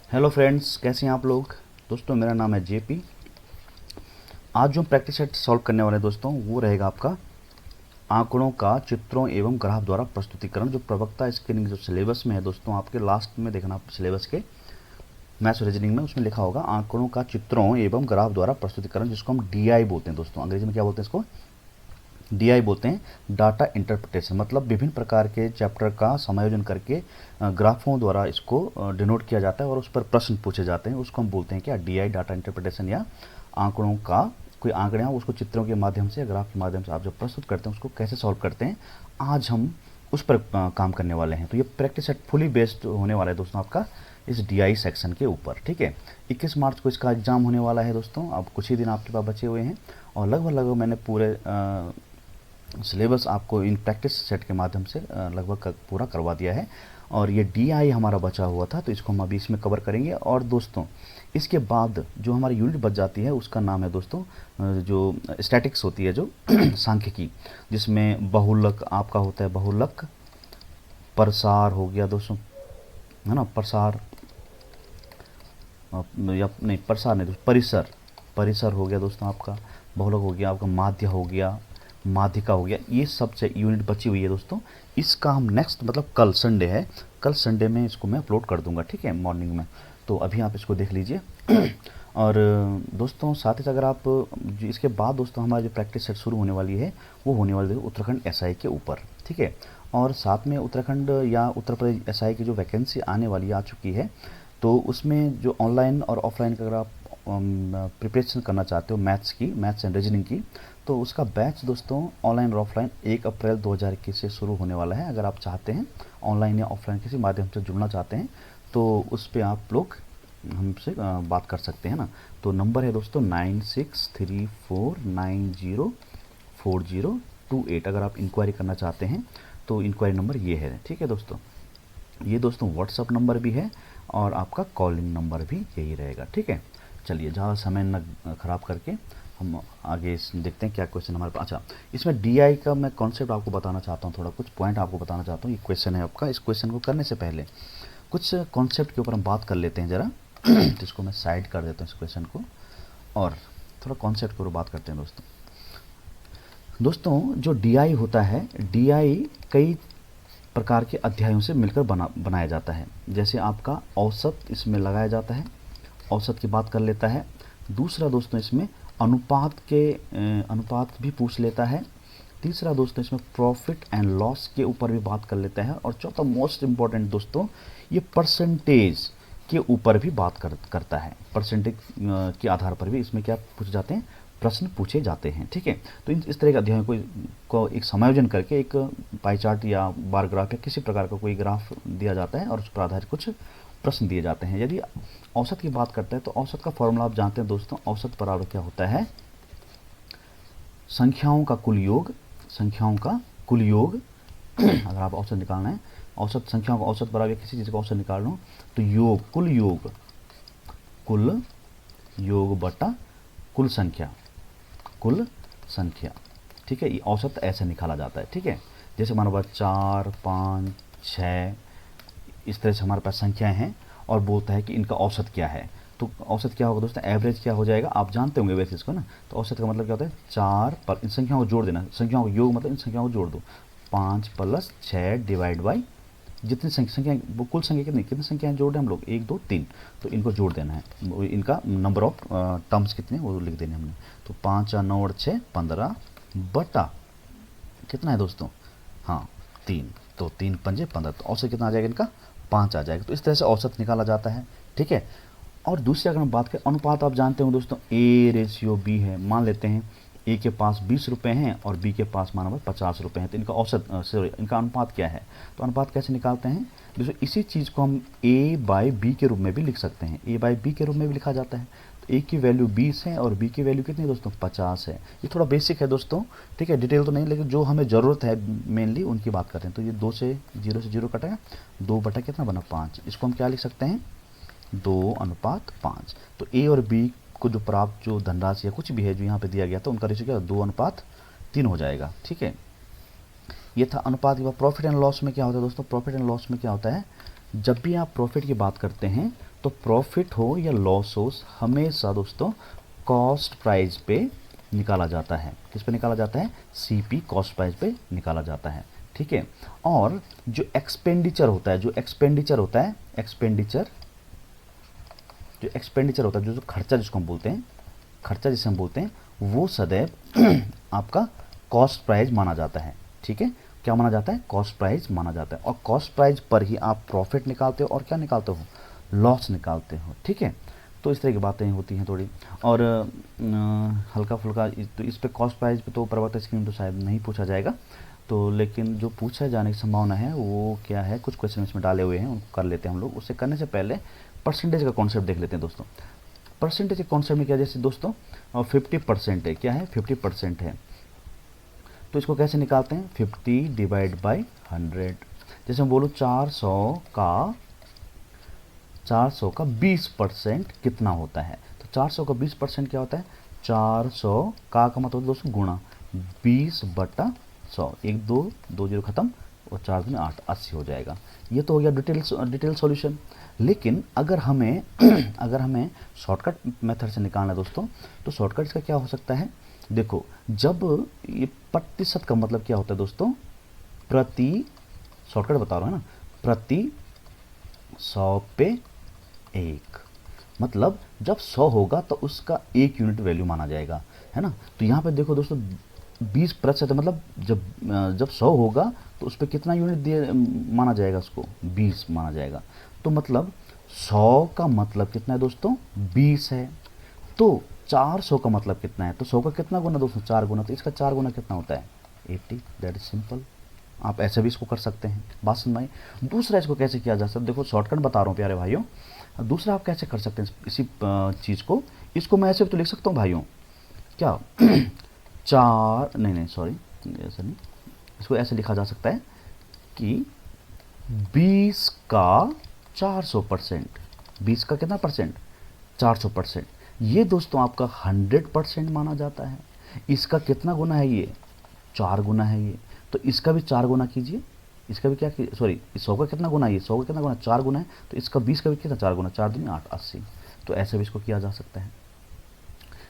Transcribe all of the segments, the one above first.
Hello friends, कैसे हैं आप लोग। दोस्तों मेरा नाम है जेपी। आज जो हम प्रैक्टिस सेट सॉल्व करने वाले हैं दोस्तों, वो रहेगा आपका आंकड़ों का चित्रों एवं ग्राफ द्वारा प्रस्तुतिकरण। जो प्रवक्ता स्क्रीनिंग जो सिलेबस में है दोस्तों, आपके लास्ट में देखना सिलेबस के मैथ्स रीजनिंग में, उसमें लिखा होगा आंकड़ों का चित्रों एवं ग्राफ द्वारा प्रस्तुतिकरण, जिसको हम डीआई बोलते हैं दोस्तों। अंग्रेजी में क्या बोलते हैं इसको? डीआई बोलते हैं। डाटा इंटरप्रिटेशन मतलब विभिन्न प्रकार के चैप्टर का समायोजन करके ग्राफों द्वारा इसको डिनोट किया जाता है और उस पर प्रश्न पूछे जाते हैं। उसको हम बोलते हैं क्या? डीआई, डाटा इंटरप्रिटेशन, या आंकड़ों का कोई आंकड़े हैं उसको चित्रों के माध्यम से या ग्राफ के माध्यम से आप जब प्रस्तुत करते हैं उसको कैसे सॉल्व करते हैं, आज हम उस पर काम करने वाले हैं। तो ये प्रैक्टिस सेट फुली बेस्ड होने वाला है दोस्तों आपका इस डीआई सेक्शन के ऊपर। ठीक है, 21 मार्च को इसका एग्ज़ाम होने वाला है दोस्तों। अब कुछ ही दिन आपके पास बचे हुए हैं और लगभग मैंने पूरे सिलेबस आपको इन प्रैक्टिस सेट के माध्यम से लगभग पूरा करवा दिया है। और ये डीआई हमारा बचा हुआ था, तो इसको हम अभी इसमें कवर करेंगे। और दोस्तों इसके बाद जो हमारी यूनिट बच जाती है उसका नाम है दोस्तों जो स्टैटिक्स होती है, जो सांख्यिकी, जिसमें बहुलक आपका होता है, बहुलक, प्रसार हो गया दोस्तों, है ना, प्रसार, या नहीं प्रसार नहीं दोस्तों, परिसर, परिसर हो गया दोस्तों आपका, बहुलक हो गया आपका, माध्य हो गया, माध्यिका हो गया। ये सब से यूनिट बची हुई है दोस्तों। इसका हम नेक्स्ट मतलब कल संडे है, कल संडे में इसको मैं अपलोड कर दूंगा, ठीक है, मॉर्निंग में। तो अभी आप इसको देख लीजिए। और दोस्तों साथ ही अगर आप इसके बाद दोस्तों हमारी जो प्रैक्टिस सेट शुरू होने वाली है वो होने वाली है उत्तराखंड एसआई के ऊपर, ठीक है। और साथ में उत्तराखंड या उत्तर प्रदेश एसआई की जो वैकेंसी आने वाली आ चुकी है, तो उसमें जो ऑनलाइन और ऑफलाइन का अगर आप प्रिपरेशन करना चाहते हो मैथ्स की, मैथ्स एंड रीजनिंग की, तो उसका बैच दोस्तों ऑनलाइन और ऑफलाइन 1 अप्रैल 2021 से शुरू होने वाला है। अगर आप चाहते हैं ऑनलाइन या ऑफलाइन किसी माध्यम से जुड़ना चाहते हैं तो उस पर आप लोग हमसे बात कर सकते हैं ना। तो नंबर है दोस्तों 9634904028। अगर आप इंक्वायरी करना चाहते हैं तो इंक्वायरी नंबर ये है, ठीक है दोस्तों। ये दोस्तों व्हाट्सअप नंबर भी है और आपका कॉलिंग नंबर भी यही रहेगा, ठीक है। चलिए ज़्यादा समय न ख़राब करके हम आगे देखते हैं क्या क्वेश्चन हमारे पास। अच्छा, इसमें डीआई का मैं कॉन्सेप्ट आपको बताना चाहता हूँ, थोड़ा कुछ पॉइंट आपको बताना चाहता हूँ। ये क्वेश्चन है आपका, इस क्वेश्चन को करने से पहले कुछ कॉन्सेप्ट के ऊपर हम बात कर लेते हैं ज़रा। जिसको मैं साइड कर देता हूँ इस क्वेश्चन को और थोड़ा कॉन्सेप्ट के ऊपर बात करते हैं दोस्तों। दोस्तों जो डीआई होता है, डीआई कई प्रकार के अध्यायों से मिलकर बनाया जाता है। जैसे आपका औसत इसमें लगाया जाता है, औसत की बात कर लेता है। दूसरा दोस्तों इसमें अनुपात भी पूछ लेता है। तीसरा दोस्तों इसमें प्रॉफिट एंड लॉस के ऊपर भी बात कर लेता है। और चौथा मोस्ट इम्पॉर्टेंट दोस्तों, ये परसेंटेज के ऊपर भी बात करता है। परसेंटेज के आधार पर भी इसमें क्या पूछे जाते हैं, प्रश्न पूछे जाते हैं, ठीक है। तो इस तरह के अध्यायों को एक समायोजन करके एक पाई चार्ट या बार ग्राफ या किसी प्रकार का कोई ग्राफ दिया जाता है और उस पर आधारित कुछ प्रश्न दिए जाते हैं। यदि औसत की बात करते हैं तो औसत का फॉर्मूला आप जानते हैं दोस्तों, औसत बराबर क्या होता है, संख्याओं का कुल योग, संख्याओं का कुल योग। अगर आप औसत निकालना है, औसत संख्याओं का औसत बराबर किसी चीज़ का औसत निकाल लो तो योग, कुल योग, कुल योग बटा कुल संख्या, कुल संख्या, ठीक है। ये औसत ऐसे निकाला जाता है, ठीक है। जैसे हमारे पास 4, 5, 6 इस तरह से हमारे पास संख्याएं हैं और बोलता है कि इनका औसत क्या है। तो औसत क्या होगा दोस्तों, एवरेज क्या हो जाएगा, आप जानते होंगे वैसे इसको ना। तो औसत का मतलब क्या होता है, 4 पर इन संख्याओं को जोड़ देना, संख्याओं को योग मतलब इन संख्याओं को जोड़ दो, 5 + 6 डिवाइड बाई जितनी संख्या वो कुल संख्या कितनी संख्याएं जोड़ रहे हैं हम लोग, 1, 2, 3, तो इनको जोड़ देना है। इनका नंबर ऑफ टर्म्स कितने वो लिख देने हमने। तो 5 और 9 और 6 15 बटा कितना है दोस्तों, हाँ 3, तो 3 पंजे 15, तो औसत कितना आ जाएगा इनका, 5 आ जाएगा। तो इस तरह से औसत निकाला जाता है, ठीक है। और दूसरी अगर हम बात करें अनुपात, आप जानते हो दोस्तों A/B है। मान लेते हैं ए के पास 20 रुपये हैं और बी के पास माना 50 रुपये हैं, तो इनका औसत इनका अनुपात क्या है। तो अनुपात कैसे निकालते हैं दोस्तों, इसी चीज़ को हम A/B के रूप में भी लिख सकते हैं, A/B के रूप में भी लिखा जाता है। तो ए की वैल्यू 20 है और बी की वैल्यू कितनी है दोस्तों, 50 है। ये थोड़ा बेसिक है दोस्तों, ठीक है, डिटेल तो नहीं, लेकिन जो हमें ज़रूरत है मेनली उनकी बात करते हैं। तो ये 2 से 0 कटेगा, 2 बटा कितना बना 5। इसको हम क्या लिख सकते हैं, 2:5। तो ए और बी को जो प्राप्त जो धनराशि या कुछ भी है जो यहाँ पे दिया गया था, उनका रेशियो क्या 2:3 हो जाएगा, ठीक है। ये था अनुपात के बाद प्रॉफिट एंड लॉस में क्या होता है दोस्तों, प्रॉफिट एंड लॉस में क्या होता है, जब भी आप प्रॉफिट की बात करते हैं तो प्रॉफिट हो या लॉस हो, हमेशा दोस्तों कॉस्ट प्राइस पे निकाला जाता है। किस पे निकाला जाता है? सीपी कॉस्ट प्राइस पे निकाला जाता है, ठीक है। और जो एक्सपेंडिचर होता है, जो एक्सपेंडिचर होता है, जो खर्चा जिसको हम बोलते हैं, खर्चा जिसे हम बोलते हैं, वो सदैव आपका कॉस्ट प्राइस माना जाता है, ठीक है। क्या माना जाता है? कॉस्ट प्राइस माना जाता है। और कॉस्ट प्राइस पर ही आप प्रॉफिट निकालते हो और क्या निकालते हो? लॉस निकालते हो, ठीक है। तो इस तरह की बातें होती हैं थोड़ी। और हल्का फुल्का तो इस पे कॉस्ट प्राइस पे तो प्रवर्तक स्कीम तो शायद नहीं पूछा जाएगा, तो लेकिन जो पूछा जाने की संभावना है वो क्या है, कुछ क्वेश्चन इसमें डाले हुए हैं, उनको कर लेते हैं हम लोग। उससे करने से पहले परसेंटेज का कॉन्सेप्ट देख लेते हैं दोस्तों। परसेंटेज के कॉन्सेप्ट में क्या, जैसे दोस्तों 50% है, क्या है? 50% है, तो इसको कैसे निकालते हैं? 50 डिवाइड बाई 100। जैसे मैं बोलूँ 400 का 20% कितना होता है? तो 400 का 20% क्या होता है? 400 का मतलब दोस्तों गुणा 20/100, 1 2 2 0 खत्म, और 4 दूनी 8, 80 हो जाएगा। ये तो हो गया डिटेल सॉल्यूशन। लेकिन अगर हमें अगर हमें शॉर्टकट मेथड से निकालना है दोस्तों, तो शॉर्टकट इसका क्या हो सकता है? देखो, जब ये प्रतिशत का मतलब क्या होता है दोस्तों? प्रति, शॉर्टकट बता रहा हूँ, है ना, प्रति 100 पे 1, मतलब जब 100 होगा तो उसका 1 यूनिट वैल्यू माना जाएगा, है ना। तो यहाँ पे देखो दोस्तों 20% है, मतलब जब 100 होगा तो उस पर कितना यूनिट दिए माना जाएगा? उसको 20 माना जाएगा। तो मतलब 100 का मतलब कितना है दोस्तों? 20 है। तो 400 का मतलब कितना है? तो 100 का कितना गुना दोस्तों? 4 गुना। तो इसका 4 गुना कितना होता है? 80। That is simple. आप ऐसे भी इसको कर सकते हैं, बात समझ में आई। दूसरा इसको कैसे किया जा सकता है? देखो शॉर्टकट बता रहा हूँ प्यारे भाइयों। दूसरा आप कैसे कर सकते हैं इसी चीज़ को? इसको मैं ऐसे भी तो लिख सकता हूँ भाइयों, क्या चार, नहीं सॉरी, ऐसा नहीं, इसको ऐसे लिखा जा सकता है कि 20 का 400%, 20 का कितना परसेंट? 400%। ये दोस्तों आपका 100% माना जाता है। इसका कितना गुना है? ये 4 गुना है ये। तो इसका भी 4 गुना कीजिए, इसका भी क्या, सॉरी, 100 का कितना गुना है? ये 100 का कितना गुना? 4 गुना है। तो इसका 20 का भी कितना? 4 गुना, 4 दूनी 8, 80। तो ऐसे भी इसको किया जा सकता है।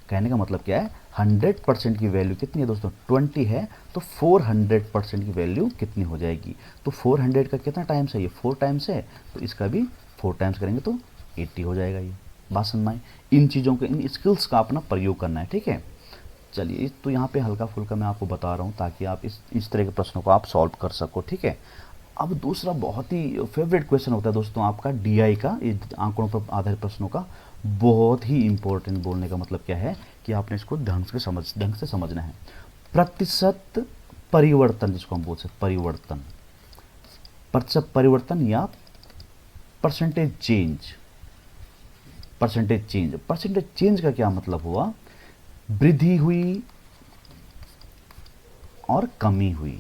कहने का मतलब क्या है? 100% की वैल्यू कितनी है दोस्तों? 20 है, तो 400% की वैल्यू कितनी हो जाएगी? तो 400 का कितना टाइम्स है? ये 4 टाइम्स है, तो इसका भी 4 टाइम्स करेंगे तो 80 हो जाएगा। ये बात समझ में आई? इन चीज़ों के, इन स्किल्स का अपना प्रयोग करना है, ठीक है। चलिए, तो यहाँ पे हल्का फुल्का मैं आपको बता रहा हूँ ताकि आप इस तरह के प्रश्नों को आप सॉल्व कर सको, ठीक है। अब दूसरा बहुत ही फेवरेट क्वेश्चन होता है दोस्तों आपका डीआई का, ये आंकड़ों पर आधारित प्रश्नों का। बहुत ही इंपॉर्टेंट, बोलने का मतलब क्या है कि आपने इसको ढंग से समझना है। प्रतिशत परिवर्तन, जिसको हम बोल सकते परिवर्तन, प्रतिशत परिवर्तन या परसेंटेज चेंज। परसेंटेज चेंज का क्या मतलब हुआ? वृद्धि हुई और कमी हुई,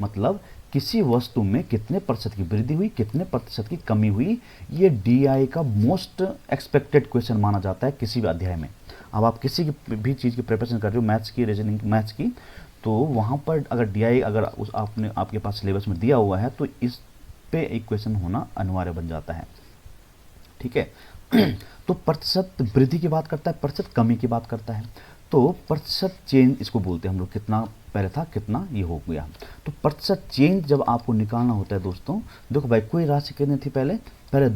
मतलब किसी वस्तु में कितने प्रतिशत की वृद्धि हुई, कितने प्रतिशत की कमी हुई। ये डीआई का मोस्ट एक्सपेक्टेड क्वेश्चन माना जाता है किसी भी अध्याय में। अब आप किसी की भी चीज़ की प्रिपरेशन कर रहे हो, मैथ्स की, रीजनिंग मैथ्स की, तो वहाँ पर अगर डीआई अगर आपके पास सिलेबस में दिया हुआ है तो इस पे एक क्वेश्चन होना अनिवार्य बन जाता है, ठीक है। तो प्रतिशत वृद्धि की बात करता है, प्रतिशत कमी की बात करता है। तो प्रतिशत चेंज इसको बोलते हैं हम लोग। कितना पहले था, कितना ये हो गया। तो प्रतिशत चेंज जब आपको निकालना होता है दोस्तों, देखो भाई कोई राशि कितनी थी पहले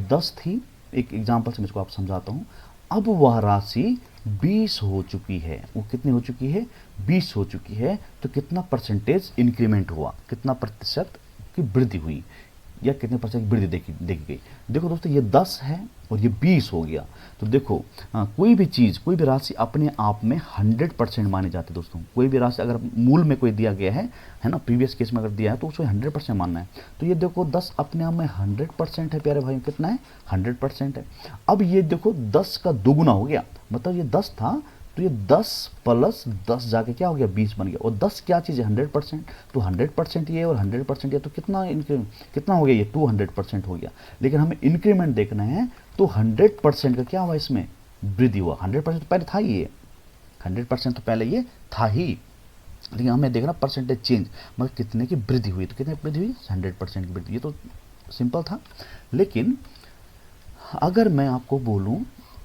10 थी। एक एग्जांपल से मैं इसको आप समझाता हूँ। अब वह राशि 20 हो चुकी है। वो कितनी हो चुकी है? 20 हो चुकी है। तो कितना परसेंटेज इंक्रीमेंट हुआ, कितना प्रतिशत की वृद्धि हुई, या कितने परसेंट की वृद्धि देखी गई? देखो दोस्तों, ये 10 है और ये 20 हो गया। तो देखो कोई भी चीज़, कोई भी राशि अपने आप में 100% मानी जाती है दोस्तों। कोई भी राशि अगर मूल में कोई दिया गया है ना, प्रीवियस केस में अगर दिया है तो उसको 100% मानना है। तो ये देखो 10 अपने आप में 100% है प्यारे भाई, कितना है? 100% है। अब ये देखो 10 का दोगुना हो गया, मतलब ये 10 था तो ये 10 प्लस 10 जाके क्या हो गया? 20 बन गया। और 10 क्या चीज़ है? 100%। तो 100% ये और 100% ये, तो कितना हो गया? ये 200% हो गया। लेकिन हमें इंक्रीमेंट देखना है, तो 100% का क्या हुआ? इसमें वृद्धि हुआ। 100% तो पहले था ही, ये 100% तो पहले ये था ही, लेकिन हमें देखना परसेंटेज चेंज, मतलब कितने की वृद्धि हुई। तो कितने वृद्धि हुई? 100% की वृद्धि। ये तो सिंपल था। लेकिन अगर मैं आपको बोलूं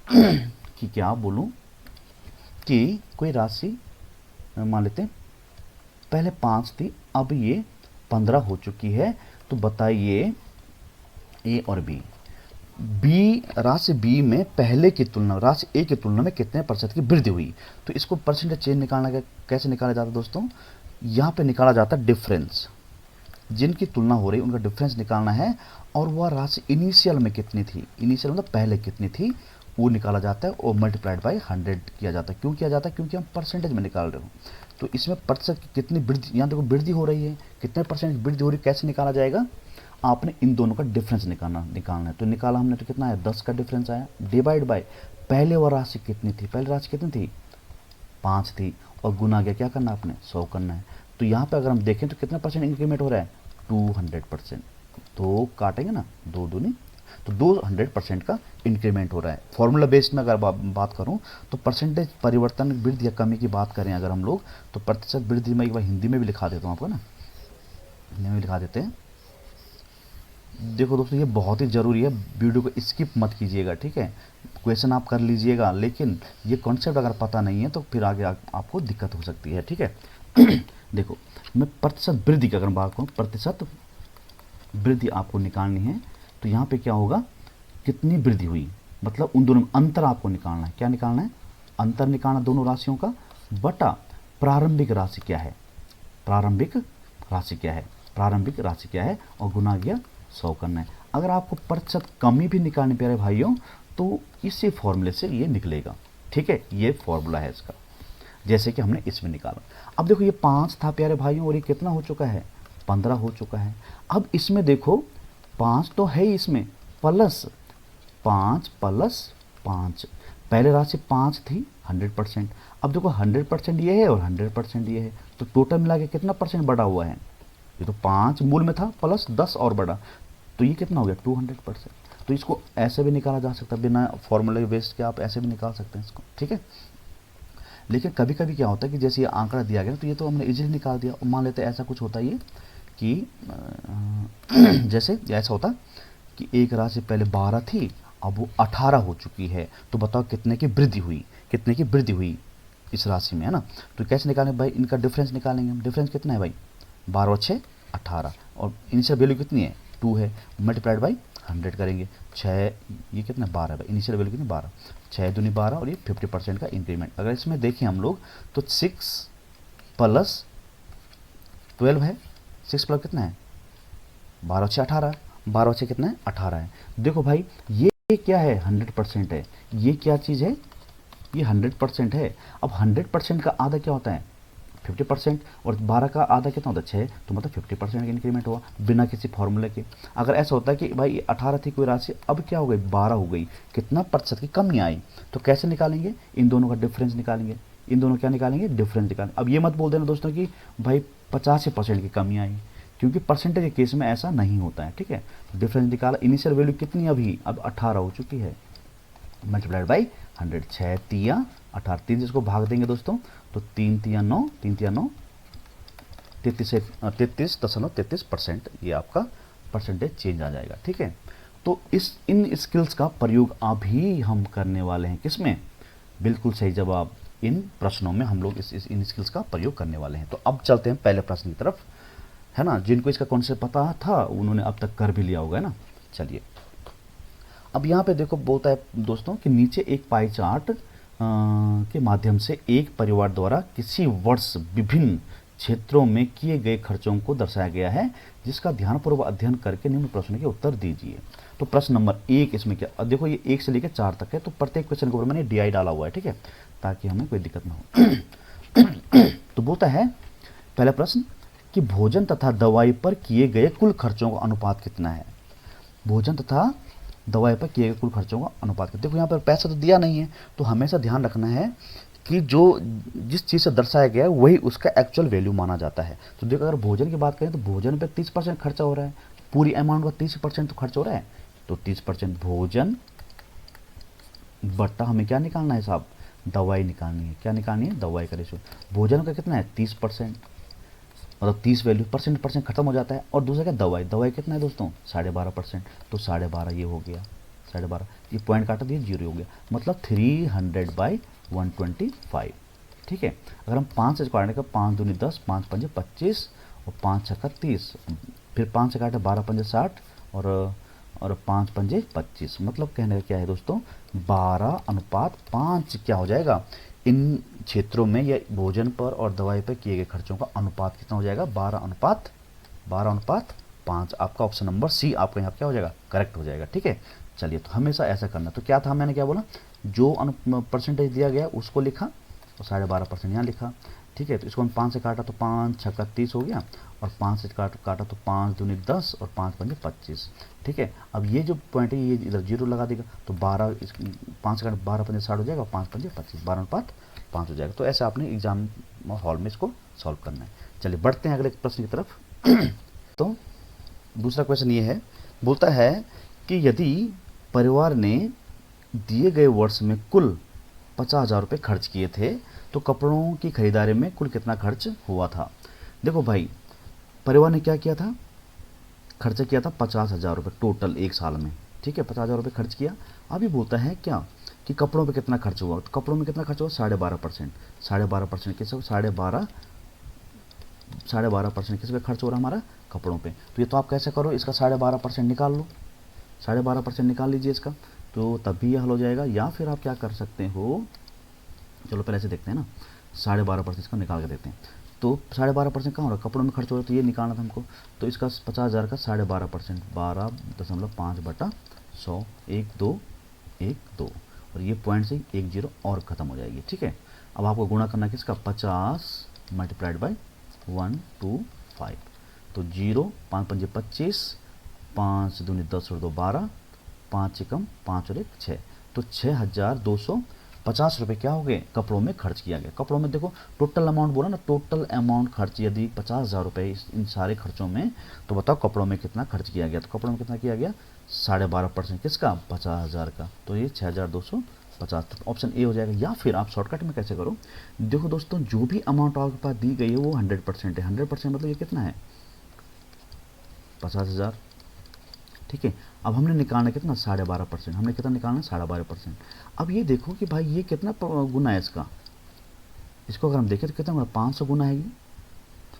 कि क्या बोलूं कि कोई राशि मान लेते हैं पहले 5 थी, अब ये 15 हो चुकी है, तो बताइए ए और बी, राशि बी में पहले की तुलना राशि ए की तुलना में कितने प्रतिशत की वृद्धि हुई। तो इसको परसेंटेज चेंज निकालना कैसे निकाला जाता है दोस्तों, यहाँ पे निकाला जाता है डिफरेंस, जिनकी तुलना हो रही है उनका डिफरेंस निकालना है, और वह राशि इनिशियल में कितनी थी, इनिशियल मतलब पहले कितनी थी, वो निकाला जाता है और मल्टीप्लाइड बाय 100 किया जाता है। क्यों किया जाता है, क्योंकि हम परसेंटेज में निकाल रहे हो, तो इसमें प्रतिशत की कितनी वृद्धि, यहाँ देखो वृद्धि हो रही है, कितने परसेंट वृद्धि हो रही है, कैसे निकाला जाएगा, आपने इन दोनों का डिफरेंस निकालना है। तो निकाला हमने, तो कितना है 10 का डिफरेंस आया, डिवाइड बाय पहले वह राशि कितनी थी, पहले राशि कितनी थी 5 थी, और गुना गया क्या करना आपने 100 करना है। तो यहाँ पे अगर हम देखें तो कितना परसेंट इंक्रीमेंट हो रहा है 200%, तो काटेंगे ना 2 दूनी, तो 200% का इंक्रीमेंट हो रहा है। फॉर्मूला बेस्ड में अगर बात करूं तो परसेंटेज परिवर्तन वृद्धि या कमी की बात करें अगर हम लोग, तो प्रतिशत वृद्धि में एक बार हिंदी में भी लिखा देता हूं आपको ना, हिंदी में लिखा देते हैं। देखो दोस्तों ये बहुत ही ज़रूरी है, वीडियो को स्किप मत कीजिएगा, ठीक है, क्वेश्चन आप कर लीजिएगा, लेकिन ये कॉन्सेप्ट अगर पता नहीं है तो फिर आगे आपको दिक्कत हो सकती है, ठीक है। देखो मैं प्रतिशत वृद्धि की अगर बात करूँ, प्रतिशत वृद्धि आपको निकालनी है, तो यहाँ पे क्या होगा, कितनी वृद्धि हुई, मतलब उन दोनों में अंतर आपको निकालना है। क्या निकालना है, अंतर निकालना दोनों राशियों का, बटा प्रारंभिक राशि क्या है, प्रारंभिक राशि क्या है, प्रारंभिक राशि क्या है, और गुना गया 100 करना है। अगर आपको प्रतिशत कमी भी निकालनी प्यारे भाइयों, तो इसी फॉर्मूले से ये निकलेगा, ठीक है, ये फॉर्मूला है इसका, जैसे कि हमने इसमें निकाला। अब देखो ये 5 था प्यारे भाइयों, और ये कितना हो चुका है 15 हो चुका है। अब इसमें देखो 5 तो है ही, इसमें प्लस 5 प्लस 5, पहले राशि 5 थी 100%, अब देखो 100% ये है और 100% ये है, तो टोटल मिला के कितना परसेंट बढ़ा हुआ है, ये तो 5 मूल में था प्लस 10 और बढ़ा, तो ये कितना हो गया 200%। तो इसको ऐसे भी निकाला जा सकता है, बिना फॉर्मूले बेस्ड के आप ऐसे भी निकाल सकते हैं इसको, ठीक है। लेकिन कभी कभी क्या होता है कि जैसे ये आंकड़ा दिया गया तो ये तो हमने इजीली निकाल दिया, और मान लेते हैं ऐसा कुछ होता है ये कि जैसे ऐसा होता कि एक राशि पहले 12 थी, अब वो 18 हो चुकी है, तो बताओ कितने की वृद्धि हुई, कितने की वृद्धि हुई इस राशि में, है ना। तो कैसे निकालें भाई, इनका डिफरेंस निकालेंगे हम, डिफरेंस कितना है भाई 12 और 6 18, और इनिशियल वैल्यू कितनी है 2 है, मल्टीप्लाइड बाई 100 करेंगे, 6 ये कितना 12 भाई, इनिशियल वैल्यू कितनी 12, 6 दूनी 12, और ये 50% का इंक्रीमेंट। अगर इसमें देखें हम लोग तो 6 प्लस 12 है, 6 प्लस कितना है 12 6 18, 12 6 कितना है 18 है। देखो भाई ये क्या है 100% है, ये क्या चीज़ है, ये 100% है। अब 100% का आधा क्या होता है 50%, और 12 का आधा कितना होता है 6, तो मतलब 50% का इंक्रीमेंट हुआ बिना किसी फॉर्मूले के। अगर ऐसा होता है कि भाई 18 थी कोई राशि, अब क्या हो गई 12 हो गई, कितना प्रतिशत की कमी आई, तो कैसे निकालेंगे, इन दोनों का डिफरेंस निकालेंगे, इन दोनों क्या निकालेंगे डिफरेंस निकालेंगे। अब ये मत बोल देना दोस्तों कि भाई 85% की कमी आई, क्योंकि परसेंटेज के केस में ऐसा नहीं होता है, ठीक है। डिफरेंस निकाला, इनिशियल वैल्यू कितनी अभी अब 18 हो चुकी है, मल्टीप्लाइड बाई 100, 6 तिया 18, 3 से इसको भाग देंगे दोस्तों, तो 3 तिया 9, 3 तिया 9, 33.33%, ये आपका परसेंटेज चेंज आ जाएगा, ठीक है। तो इन स्किल्स का प्रयोग अभी हम करने वाले हैं, किसमें, बिल्कुल सही जवाब, इन प्रश्नों में हम लोग इन स्किल्स का प्रयोग करने वाले हैं। तो अब चलते हैं पहले प्रश्न की तरफ, है ना, जिनको इसका कॉन्सेप्ट पता था उन्होंने अब तक कर भी लिया होगा, है ना। चलिए अब यहाँ पे देखो बोलता है दोस्तों कि नीचे एक पाई चार्ट के माध्यम से एक परिवार द्वारा किसी वर्ष विभिन्न क्षेत्रों में किए गए खर्चों को दर्शाया गया है, जिसका ध्यानपूर्वक अध्ययन करके निम्न प्रश्न के उत्तर दीजिए। तो प्रश्न नंबर 1 इसमें क्या, अब देखो ये 1 से लेकर 4 तक है, तो प्रत्येक क्वेश्चन के ऊपर मैंने DI डाला हुआ है, ठीक है, ताकि हमें कोई दिक्कत ना हो। तो बोलता है पहला प्रश्न कि भोजन तथा दवाई पर किए गए कुल खर्चों का अनुपात कितना है, भोजन तथा दवाई पर किए गए कुल खर्चों का अनुपात। देखो यहाँ पर पैसा तो दिया नहीं है, तो हमेशा ध्यान रखना है कि जो जिस चीज़ से दर्शाया गया है वही उसका एक्चुअल वैल्यू माना जाता है। तो देखो अगर भोजन की बात करें तो भोजन पे 30% खर्चा हो रहा है, पूरी अमाउंट का 30% तो खर्च हो रहा है, तो 30% भोजन बट्टा हमें क्या निकालना है साहब, दवाई निकालनी है। क्या निकालनी है, दवाई का रेशो। भोजन का कितना है 30%, मतलब 30 वैल्यू परसेंट खत्म हो जाता है, और दूसरा क्या दवाई, दवाई कितना है दोस्तों 12.5%, तो 12.5 ये हो गया, 12.5, ये पॉइंट काटा दिया, 0 हो गया, मतलब 300/125। ठीक है। अगर हम 5 से काटने का, 5 दूनी 10, 5 पंजे 25 और 5 छक्का 30, फिर 5 से काटे 12 पंजे 60 और 5 पंजे 25, मतलब कहने का क्या है दोस्तों, 12:5 क्या हो जाएगा, इन क्षेत्रों में या भोजन पर और दवाई पर किए गए खर्चों का अनुपात कितना हो जाएगा, 12:5। आपका ऑप्शन नंबर सी आपका यहाँ क्या हो जाएगा, करेक्ट हो जाएगा। ठीक है, चलिए, तो हमेशा ऐसा करना। तो क्या था, मैंने क्या बोला, जो परसेंटेज दिया गया उसको लिखा और 12.5% यहाँ लिखा। ठीक है, तो इसको हम 5 से काटा तो 5 छक्का 30 हो गया, और 5 से काटा तो 5 दूनी 10 और 5 पंजे 25। ठीक है, अब ये जो पॉइंट है ये इधर 0 लगा देगा, तो 5 से काटा 12 पंजे 60 हो जाएगा और 5 पंजे 25, 12:5 हो जाएगा। तो ऐसे आपने एग्जाम हॉल में इसको सॉल्व करना है। चलिए बढ़ते हैं अगले प्रश्न की तरफ। तो दूसरा क्वेश्चन ये है, बोलता है कि यदि परिवार ने दिए गए वर्ष में कुल 50,000 रुपये खर्च किए थे तो कपड़ों की खरीदारी में कुल कितना खर्च हुआ था। देखो भाई, परिवार ने क्या किया था, खर्चा किया था 50,000 रुपये टोटल एक साल में। ठीक है, 50,000 रुपये खर्च किया। अभी बोलता है क्या कि कपड़ों पे कितना खर्च हुआ, तो कपड़ों में कितना खर्च हुआ, 12.5%। 12.5% किस, 12.5% किस पे खर्च हो रहा है हमारा, कपड़ों पे। तो ये तो आप कैसे करो, इसका 12.5% निकाल लो, 12.5% निकाल लीजिए इसका, तो तब भी यह हल हो जाएगा। या फिर आप क्या कर सकते हो, चलो पहले से देखते हैं ना, 12.5% इसका निकाल के देखते हैं। तो 12.5% कहाँ हो रहा है, कपड़ों में खर्च हो रहा है, तो ये निकालना था हमको। तो इसका 50,000 का 12.5%, 12.5/100, 1 2 1 2, और ये पॉइंट से 1 0 और ख़त्म हो जाएगी। ठीक है, अब आपको गुणा करना है किसका, 50 × 125। तो 0, 5 पंजे 25, 5 दूनी 10 और 2 12, 5 एकम 5 और 1 6, तो 6,250 रुपये क्या हो गए, कपड़ों में खर्च किया गया। कपड़ों में देखो टोटल अमाउंट बोला ना, टोटल अमाउंट खर्च यदि 50,000 रुपये इन सारे खर्चों में, तो बताओ कपड़ों में कितना खर्च किया गया। तो कपड़ों में कितना किया गया, 12.5% किसका, 50,000 का, तो ये 6,250, तो ऑप्शन ए हो जाएगा। या फिर आप शॉर्टकट में कैसे करो, देखो दोस्तों, जो भी अमाउंट आपके पास दी गई है वो 100% है। 100% मतलब ये कितना है, 50,000। ठीक है, अब हमने निकालना कितना, 12.5%। हमने कितना निकालना, 12.5%। अब ये देखो कि भाई ये कितना गुना है इसका, इसको अगर हम देखें तो कितना गुना, 500 गुना है ये,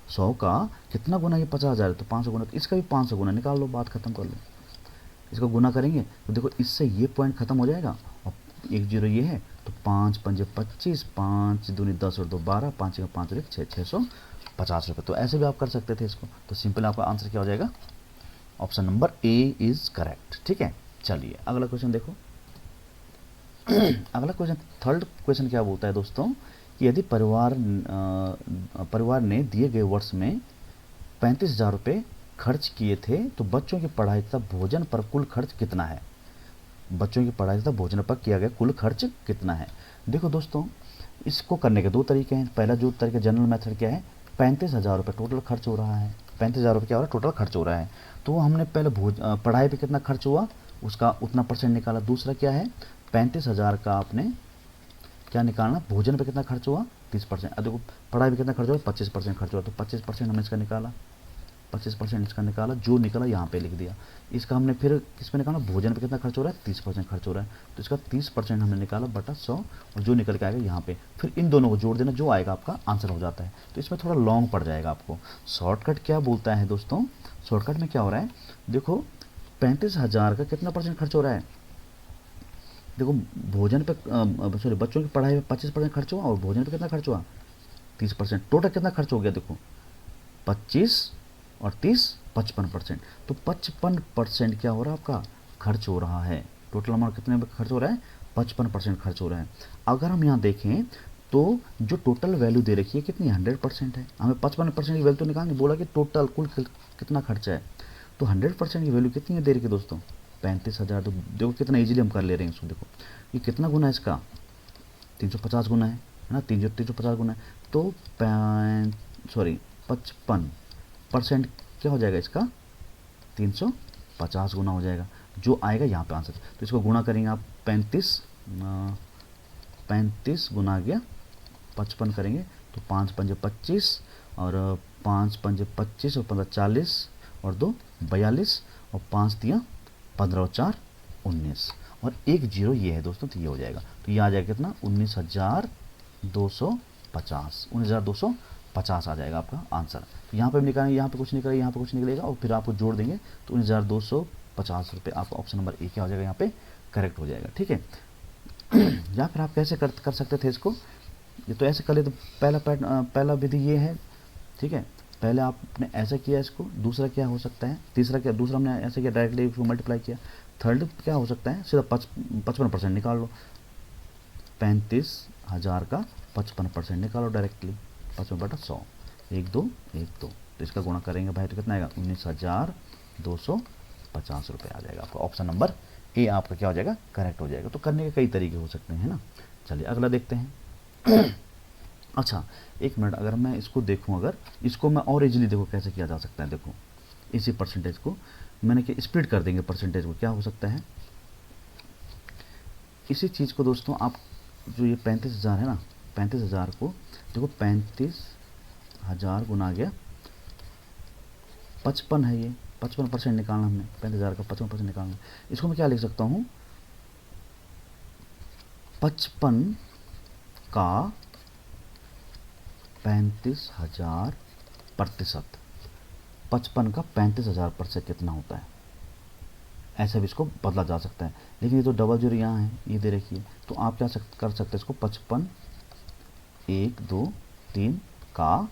100 का कितना गुना, ये 50,000 है तो 500 गुना, तो इसका भी 500 गुना, निकाल लो, बात खत्म कर लो। इसको गुना करेंगे तो देखो इससे ये पॉइंट खत्म हो जाएगा, और 1 0 ये है, तो 5 पंजे 25, 5 दूनी 10 और 2 12, 5 का 5 और 1 6, 650 रुपये। तो ऐसे भी आप कर सकते थे इसको। तो सिंपल आपका आंसर क्या हो जाएगा, option number A is correct. ठीक है, चलिए अगला क्वेश्चन देखो। अगला क्वेश्चन, थर्ड क्वेश्चन क्या बोलता है दोस्तों, कि यदि परिवार ने दिए गए वर्ष में 35,000 रुपये खर्च किए थे तो बच्चों की पढ़ाई तथा भोजन पर कुल खर्च कितना है। बच्चों की पढ़ाई तथा भोजन पर किया गया कुल खर्च कितना है। देखो दोस्तों, इसको करने के दो तरीके हैं। पहला जो तरीका जनरल मेथड क्या है, 35,000 रुपये टोटल खर्च हो रहा है, 35,000 रुपये क्या हो रहा है, टोटल खर्च हो रहा है। तो हमने पहले पढ़ाई पे कितना खर्च हुआ उसका उतना परसेंट निकाला। दूसरा क्या है, 35,000 का आपने क्या निकालना, भोजन पे कितना खर्च हुआ, 30%। देखो पढ़ाई पे कितना खर्च हुआ, 25% खर्च हुआ, तो 25% हमने इसका निकाला, 25% इसका निकाला, जो निकला यहाँ पे लिख दिया। इसका हमने फिर किस पे निकाला, भोजन पे कितना खर्च हो रहा है, 30% खर्च हो रहा है, तो इसका 30% हमने निकाला बटा 100, और जो निकल के आएगा यहाँ पे, फिर इन दोनों को जोड़ देना, जो आएगा आपका आंसर हो जाता है। तो इसमें थोड़ा लॉन्ग पड़ जाएगा आपको। शॉर्टकट क्या बोलता है दोस्तों, शॉर्टकट में क्या हो रहा है, देखो 35,000 का कितना परसेंट खर्च हो रहा है, देखो भोजन पे सॉरी बच्चों की पढ़ाई में 25% खर्च हुआ और भोजन पे कितना खर्च हुआ, 30%। टोटल कितना खर्च हो गया, देखो 25 और 30 55%। तो 55% क्या हो रहा है आपका, खर्च हो रहा है। टोटल अमाउंट कितने में खर्च हो रहा है, 55% खर्च हो रहा है। अगर हम यहाँ देखें तो जो टोटल वैल्यू दे रखी है कितनी, 100% है। हमें 55% की वैल्यू तो निकालनी, बोला कि टोटल कुल कितना खर्चा है, तो 100% की वैल्यू कितनी है दे रखी है दोस्तों, 35,000। तो देखो कितना इजीली हम कर ले रहे हैं इसको। देखो ये कितना गुना है इसका, 350 गुना है ना, 350 गुना है, तो 55% क्या हो जाएगा इसका, 350 गुना हो जाएगा, जो आएगा यहाँ पे आंसर। तो इसको गुणा करेंगे आप, 35 गुना गया 55 करेंगे तो 5 पंजे 25 और 5 पंजे 25 और 15 40 और 2 42 और 5 दिया 15 और 4 19। और एक जीरो ये है दोस्तों, तो ये हो जाएगा। तो ये आ जाएगा कितना, 19,250, 19,250 आ जाएगा आपका आंसर। तो यहाँ पे भी निकालेंगे, यहाँ पे कुछ निकलेगा, यहाँ पे कुछ निकलेगा, और फिर आपको जोड़ देंगे तो 19,250 रुपये आपका ऑप्शन नंबर ए क्या हो जाएगा, यहाँ पे करेक्ट हो जाएगा। ठीक है। या फिर आप कैसे कर सकते थे इसको, ये तो ऐसे कर ले, तो पहला विधि ये है। ठीक है, पहले आपने ऐसा किया इसको, दूसरा क्या हो सकता है, तीसरा क्या, दूसरा हमने ऐसे किया डायरेक्टली इसको मल्टीप्लाई किया, थर्ड क्या हो सकता है, सीधा 55% निकाल लो, 35,000 का 55% निकालो डायरेक्टली, 55/100, 1 2 1 2, तो इसका गुणा करेंगे भाई तो कितना आएगा, 19,250 रुपये आ जाएगा आपका। ऑप्शन नंबर ए आपका क्या हो जाएगा, करेक्ट हो जाएगा। तो करने के कई तरीके हो सकते हैं ना। चलिए अगला देखते हैं। अच्छा एक मिनट, अगर मैं इसको देखूं, अगर इसको मैं और इजीली देखो कैसे किया जा सकता है। देखो इसी परसेंटेज को मैंने क्या स्प्लिट कर देंगे, परसेंटेज को क्या हो सकता है, इसी चीज़ को दोस्तों आप जो ये 35,000 है ना, 35,000 को देखो, 35,000 गुना गया 55 है, ये 55% निकालना हमने, 35,000 का 55% निकालना। इसको मैं क्या लिख सकता हूँ, 55 का 35,000 प्रतिशत, 55 का 35,000% कितना होता है, ऐसे भी इसको बदला जा सकता है। लेकिन ये तो डबल जीरो यहाँ है, ये दे रखी है, तो आप क्या कर सकते हैं इसको, 55 1 2 3 का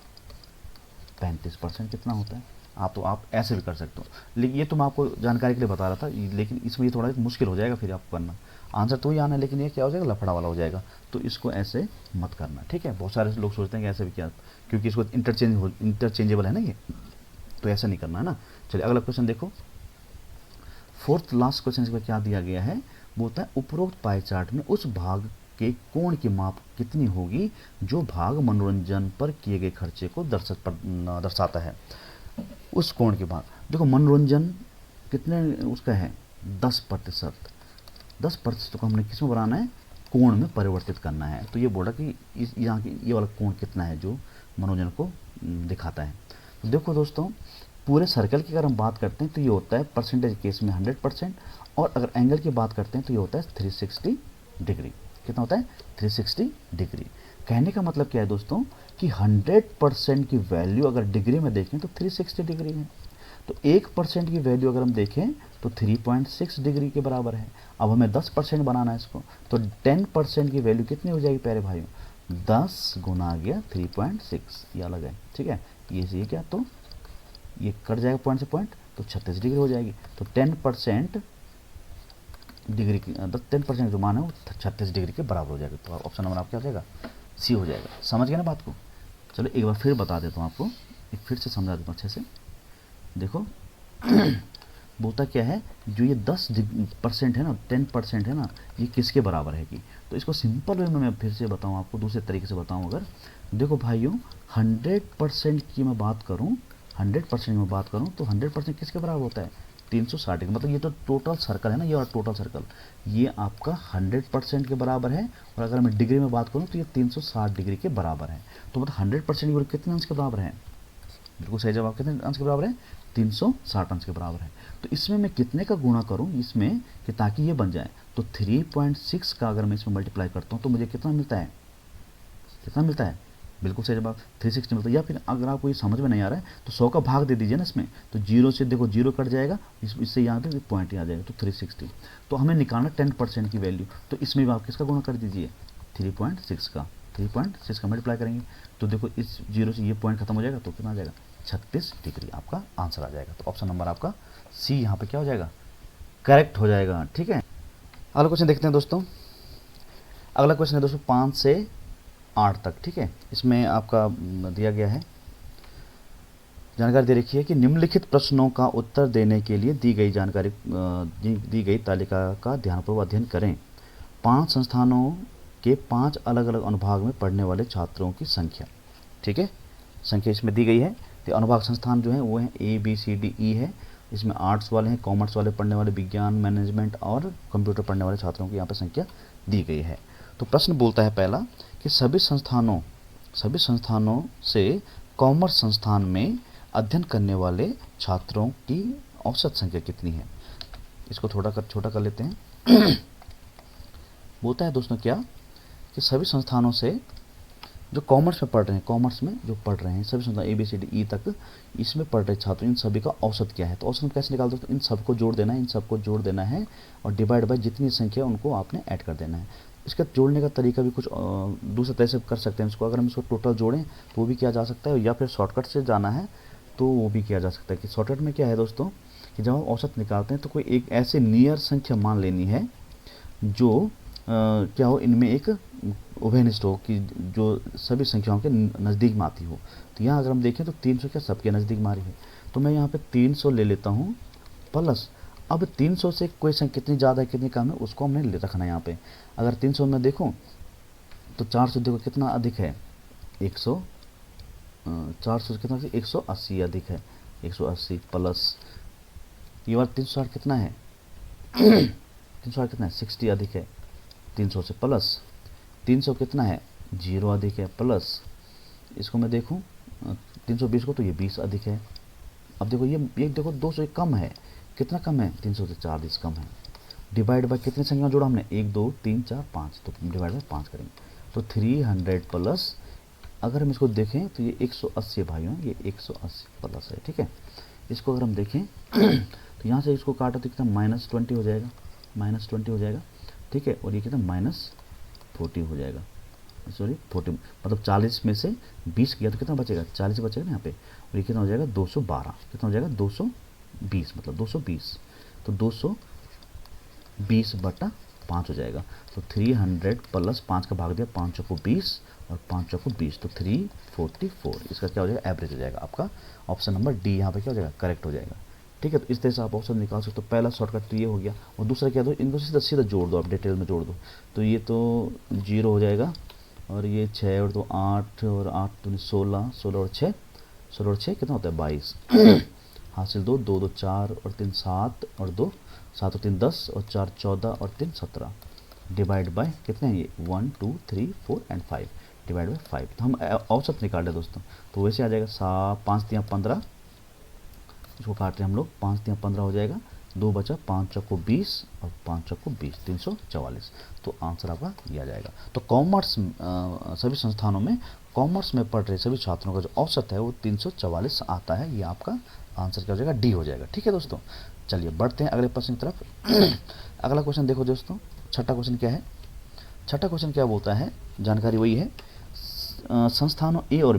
35% कितना होता है, आप ऐसे भी कर सकते हो। लेकिन ये तो मैं आपको जानकारी के लिए बता रहा था, लेकिन इसमें ये थोड़ा मुश्किल हो जाएगा फिर आपको करना, आंसर तो ही आना है, लेकिन ये क्या हो जाएगा, लफड़ा वाला हो जाएगा। तो इसको ऐसे मत करना, ठीक है। बहुत सारे लोग सोचते हैं कि ऐसे भी क्या, क्योंकि इसको इंटरचेंजेबल है ना ये, तो ऐसा नहीं करना है ना। चलिए अगला क्वेश्चन देखो, फोर्थ लास्ट क्वेश्चन इसमें क्या दिया गया है, वो होता है उपरोक्त पाई चार्ट में उस भाग के कोण की माप कितनी होगी जो भाग मनोरंजन पर किए गए खर्चे को दर्शाता है। उस कोण के भाग, देखो मनोरंजन कितने उसका है, 10%, 10% को हमने किस में बनाना है, कोण में परिवर्तित करना है। तो ये बोल रहा कि इस यहाँ की ये वाला कोण कितना है जो मनोरंजन को दिखाता है। तो देखो दोस्तों, पूरे सर्कल की अगर हम बात करते हैं तो ये होता है परसेंटेज केस में 100%, और अगर एंगल की बात करते हैं तो ये होता है 360 डिग्री। कितना होता है, 360 डिग्री। कहने का मतलब क्या है दोस्तों कि 100% की वैल्यू अगर डिग्री में देखें तो 360 डिग्री है, तो 1% की वैल्यू अगर हम देखें तो 3.6 डिग्री के बराबर है। अब हमें 10% बनाना है इसको, तो 10% की वैल्यू कितनी हो जाएगी प्यारे भाइयों, 10 गुना गया 3.6, ये अलग है, ठीक है। ये क्या, तो ये कट जाएगा पॉइंट से पॉइंट, तो 36 डिग्री हो जाएगी। तो 10% डिग्री की 10% जो मान है वो 36 डिग्री के बराबर हो जाएगा। तो ऑप्शन नंबर आपका क्या हो जाएगा, सी हो जाएगा। समझ गए ना बात को। चलो एक बार फिर बता देता हूँ आपको, एक फिर से समझा देता हूँ अच्छे से। देखो बोलता क्या है, जो ये 10% है ना, 10% है ना, ये किसके बराबर है कि, तो इसको सिंपल वे में मैं फिर से बताऊँ आपको, दूसरे तरीके से बताऊँ अगर, देखो भाइयों 100% की मैं बात करूँ, 100% में बात करूँ तो 100% किसके बराबर होता है, 360 डिग्री। मतलब ये तो टोटल सर्कल है ना, ये और टोटल सर्कल, ये आपका 100% के बराबर है। और अगर मैं डिग्री में बात करूँ तो ये 360 डिग्री के बराबर है। तो मतलब 100% की कितने अंश के बराबर है, बिल्कुल सही जवाब, कितने अंश के बराबर है, 360 अंश के बराबर है। तो इसमें मैं कितने का गुणा करूँ इसमें कि ताकि ये बन जाए, तो 3.6 का अगर मैं इसमें मल्टीप्लाई करता हूँ तो मुझे कितना मिलता है, कितना मिलता है, बिल्कुल सही जवाब 360 मिलता है। या फिर अगर आपको ये समझ में नहीं आ रहा है तो 100 का भाग दे दीजिए ना इसमें, तो जीरो से देखो जीरो कट जाएगा, इससे यहाँ पे पॉइंट ही आ जाएगा, तो 360। तो हमें निकालना 10% की वैल्यू, तो इसमें भी आप किसका गुणा कर दीजिए, 3.6 का, 3.6 का मल्टीप्लाई करेंगे तो देखो इस जीरो से ये पॉइंट खत्म हो जाएगा, तो कितना आ जाएगा, 36 डिग्री आपका आंसर आ जाएगा। तो ऑप्शन नंबर आपका सी यहाँ पे क्या हो जाएगा, करेक्ट हो जाएगा। ठीक है, अगला क्वेश्चन देखते हैं दोस्तों। अगला क्वेश्चन है दोस्तों 5 से 8 तक, ठीक है। इसमें आपका दिया गया है, जानकारी दे रखी है कि निम्नलिखित प्रश्नों का उत्तर देने के लिए दी गई जानकारी दी गई तालिका का ध्यानपूर्वक अध्ययन करें। 5 संस्थानों के 5 अलग अलग अनुभाग में पढ़ने वाले छात्रों की संख्या, ठीक है, संख्या इसमें दी गई है। तो अनुभाग संस्थान जो है वो है ABCDE है। इसमें आर्ट्स वाले हैं, कॉमर्स वाले पढ़ने वाले, विज्ञान, मैनेजमेंट और कंप्यूटर पढ़ने वाले छात्रों की यहाँ पर संख्या दी गई है। तो प्रश्न बोलता है पहला कि सभी संस्थानों से कॉमर्स संस्थान में अध्ययन करने वाले छात्रों की औसत संख्या कितनी है। इसको छोटा कर लेते हैं। होता है दोस्तों क्या कि सभी संस्थानों से जो कॉमर्स में पढ़ रहे हैं, कॉमर्स में जो पढ़ रहे हैं सभी संस्थान ABCD तक इसमें पढ़ रहे छात्र, इन सभी का औसत क्या है। तो औसत कैसे निकालते हो, तो इन सबको जोड़ देना है, इन सबको जोड़ देना है और डिवाइड बाय जितनी संख्या उनको आपने ऐड कर देना है। इसका जोड़ने का तरीका भी कुछ दूसरे तरह से कर सकते हैं इसको। अगर हम इसको टोटल जोड़ें तो वो भी किया जा सकता है, या फिर शॉर्टकट से जाना है तो वो भी किया जा सकता है। कि शॉर्टकट में क्या है दोस्तों कि जब हम औसत निकालते हैं तो कोई एक ऐसे नियर संख्या मान लेनी है जो क्या हो, इनमें एक उभयनिष्ठ हो, कि जो सभी संख्याओं के नज़दीक में आती हो। तो यहाँ अगर हम देखें तो 300 क्या सबके नज़दीक में आ रही है, तो मैं यहाँ पे 300 ले लेता हूँ प्लस, अब 300 से कोई संख्या कितनी ज़्यादा है कितनी कम है उसको हमने ले रखना है यहाँ पे। अगर 300 में देखूँ तो 400 देखो कितना अधिक है, 100, 400 से कितना 180 अधिक है, 180 प्लस ये वाला 360 कितना है 360 कितना है 60 अधिक है 300 से, प्लस 300 कितना है 0 अधिक है, प्लस इसको मैं देखूं 320 को तो ये 20 अधिक है। अब देखो ये देखो 200 कम है, कितना कम है 300 से 40 कम है। डिवाइड बाय कितनी संख्या जोड़ा हमने 1 2 3 4 5, तो डिवाइड बाय 5 करेंगे तो 300 प्लस, अगर हम इसको देखें तो ये 180 भाइयों, ये 180 प्लस है, ठीक है। इसको अगर हम देखें तो यहाँ से इसको काटा तो कितना -20 हो जाएगा, -20 हो जाएगा, ठीक है। और ये कितना -40 हो जाएगा, सॉरी 40 मतलब 40 में से 20 किया तो कितना बचेगा 40 बचेगा ना यहाँ पे। और ये कितना हो जाएगा 212, कितना हो जाएगा 220, मतलब 220, तो 220 बटा 5 हो जाएगा। तो 300 प्लस 5 का भाग दिया, 5 चौको 20 और 5 चौको 20, तो 344, इसका क्या हो जाएगा एवरेज हो जाएगा। आपका ऑप्शन नंबर डी यहाँ पे क्या हो जाएगा करेक्ट हो जाएगा, ठीक है। तो इस तरह से आप ऑप्शन निकाल सकते हो। पहला शॉर्टकट तो ये हो गया, और दूसरा क्या दो, इनको सीधा सीधा जोड़ दो, आप डिटेल में जोड़ दो। तो ये तो 0 हो जाएगा, और ये 6 और 2 8 और 8 2 16, 16 और 6 कितना होता है 22 हासिल 2 2 2 4 और 3 7 और 2 7 और 3 10 और 4 14 और 3 17, डिवाइड बाय कितने हैं ये 1 2 3 4 एंड 5, डिवाइड बाय 5। तो हम औसत निकाल रहे दोस्तों, तो वैसे आ जाएगा 5 3 15, इसको काट रहे हैं हम लोग, 5 3 15 हो जाएगा, 2 बचा, 5 चौको 20 और 5 चौको 20, 344। तो आंसर आपका ये आ जाएगा। तो कॉमर्स सभी संस्थानों में कॉमर्स में पढ़ रहे सभी छात्रों का जो औसत है वो 344 आता है। ये आपका आंसर क्या हो जाएगा डी हो जाएगा, ठीक है दोस्तों। चलिए बढ़ते हैं अगले प्रश्न की तरफ। अगला क्वेश्चन देखो दोस्तों, छठा क्वेश्चन क्या है, छठा क्वेश्चन क्या बोलता है, जानकारी वही है, संस्थानों ए और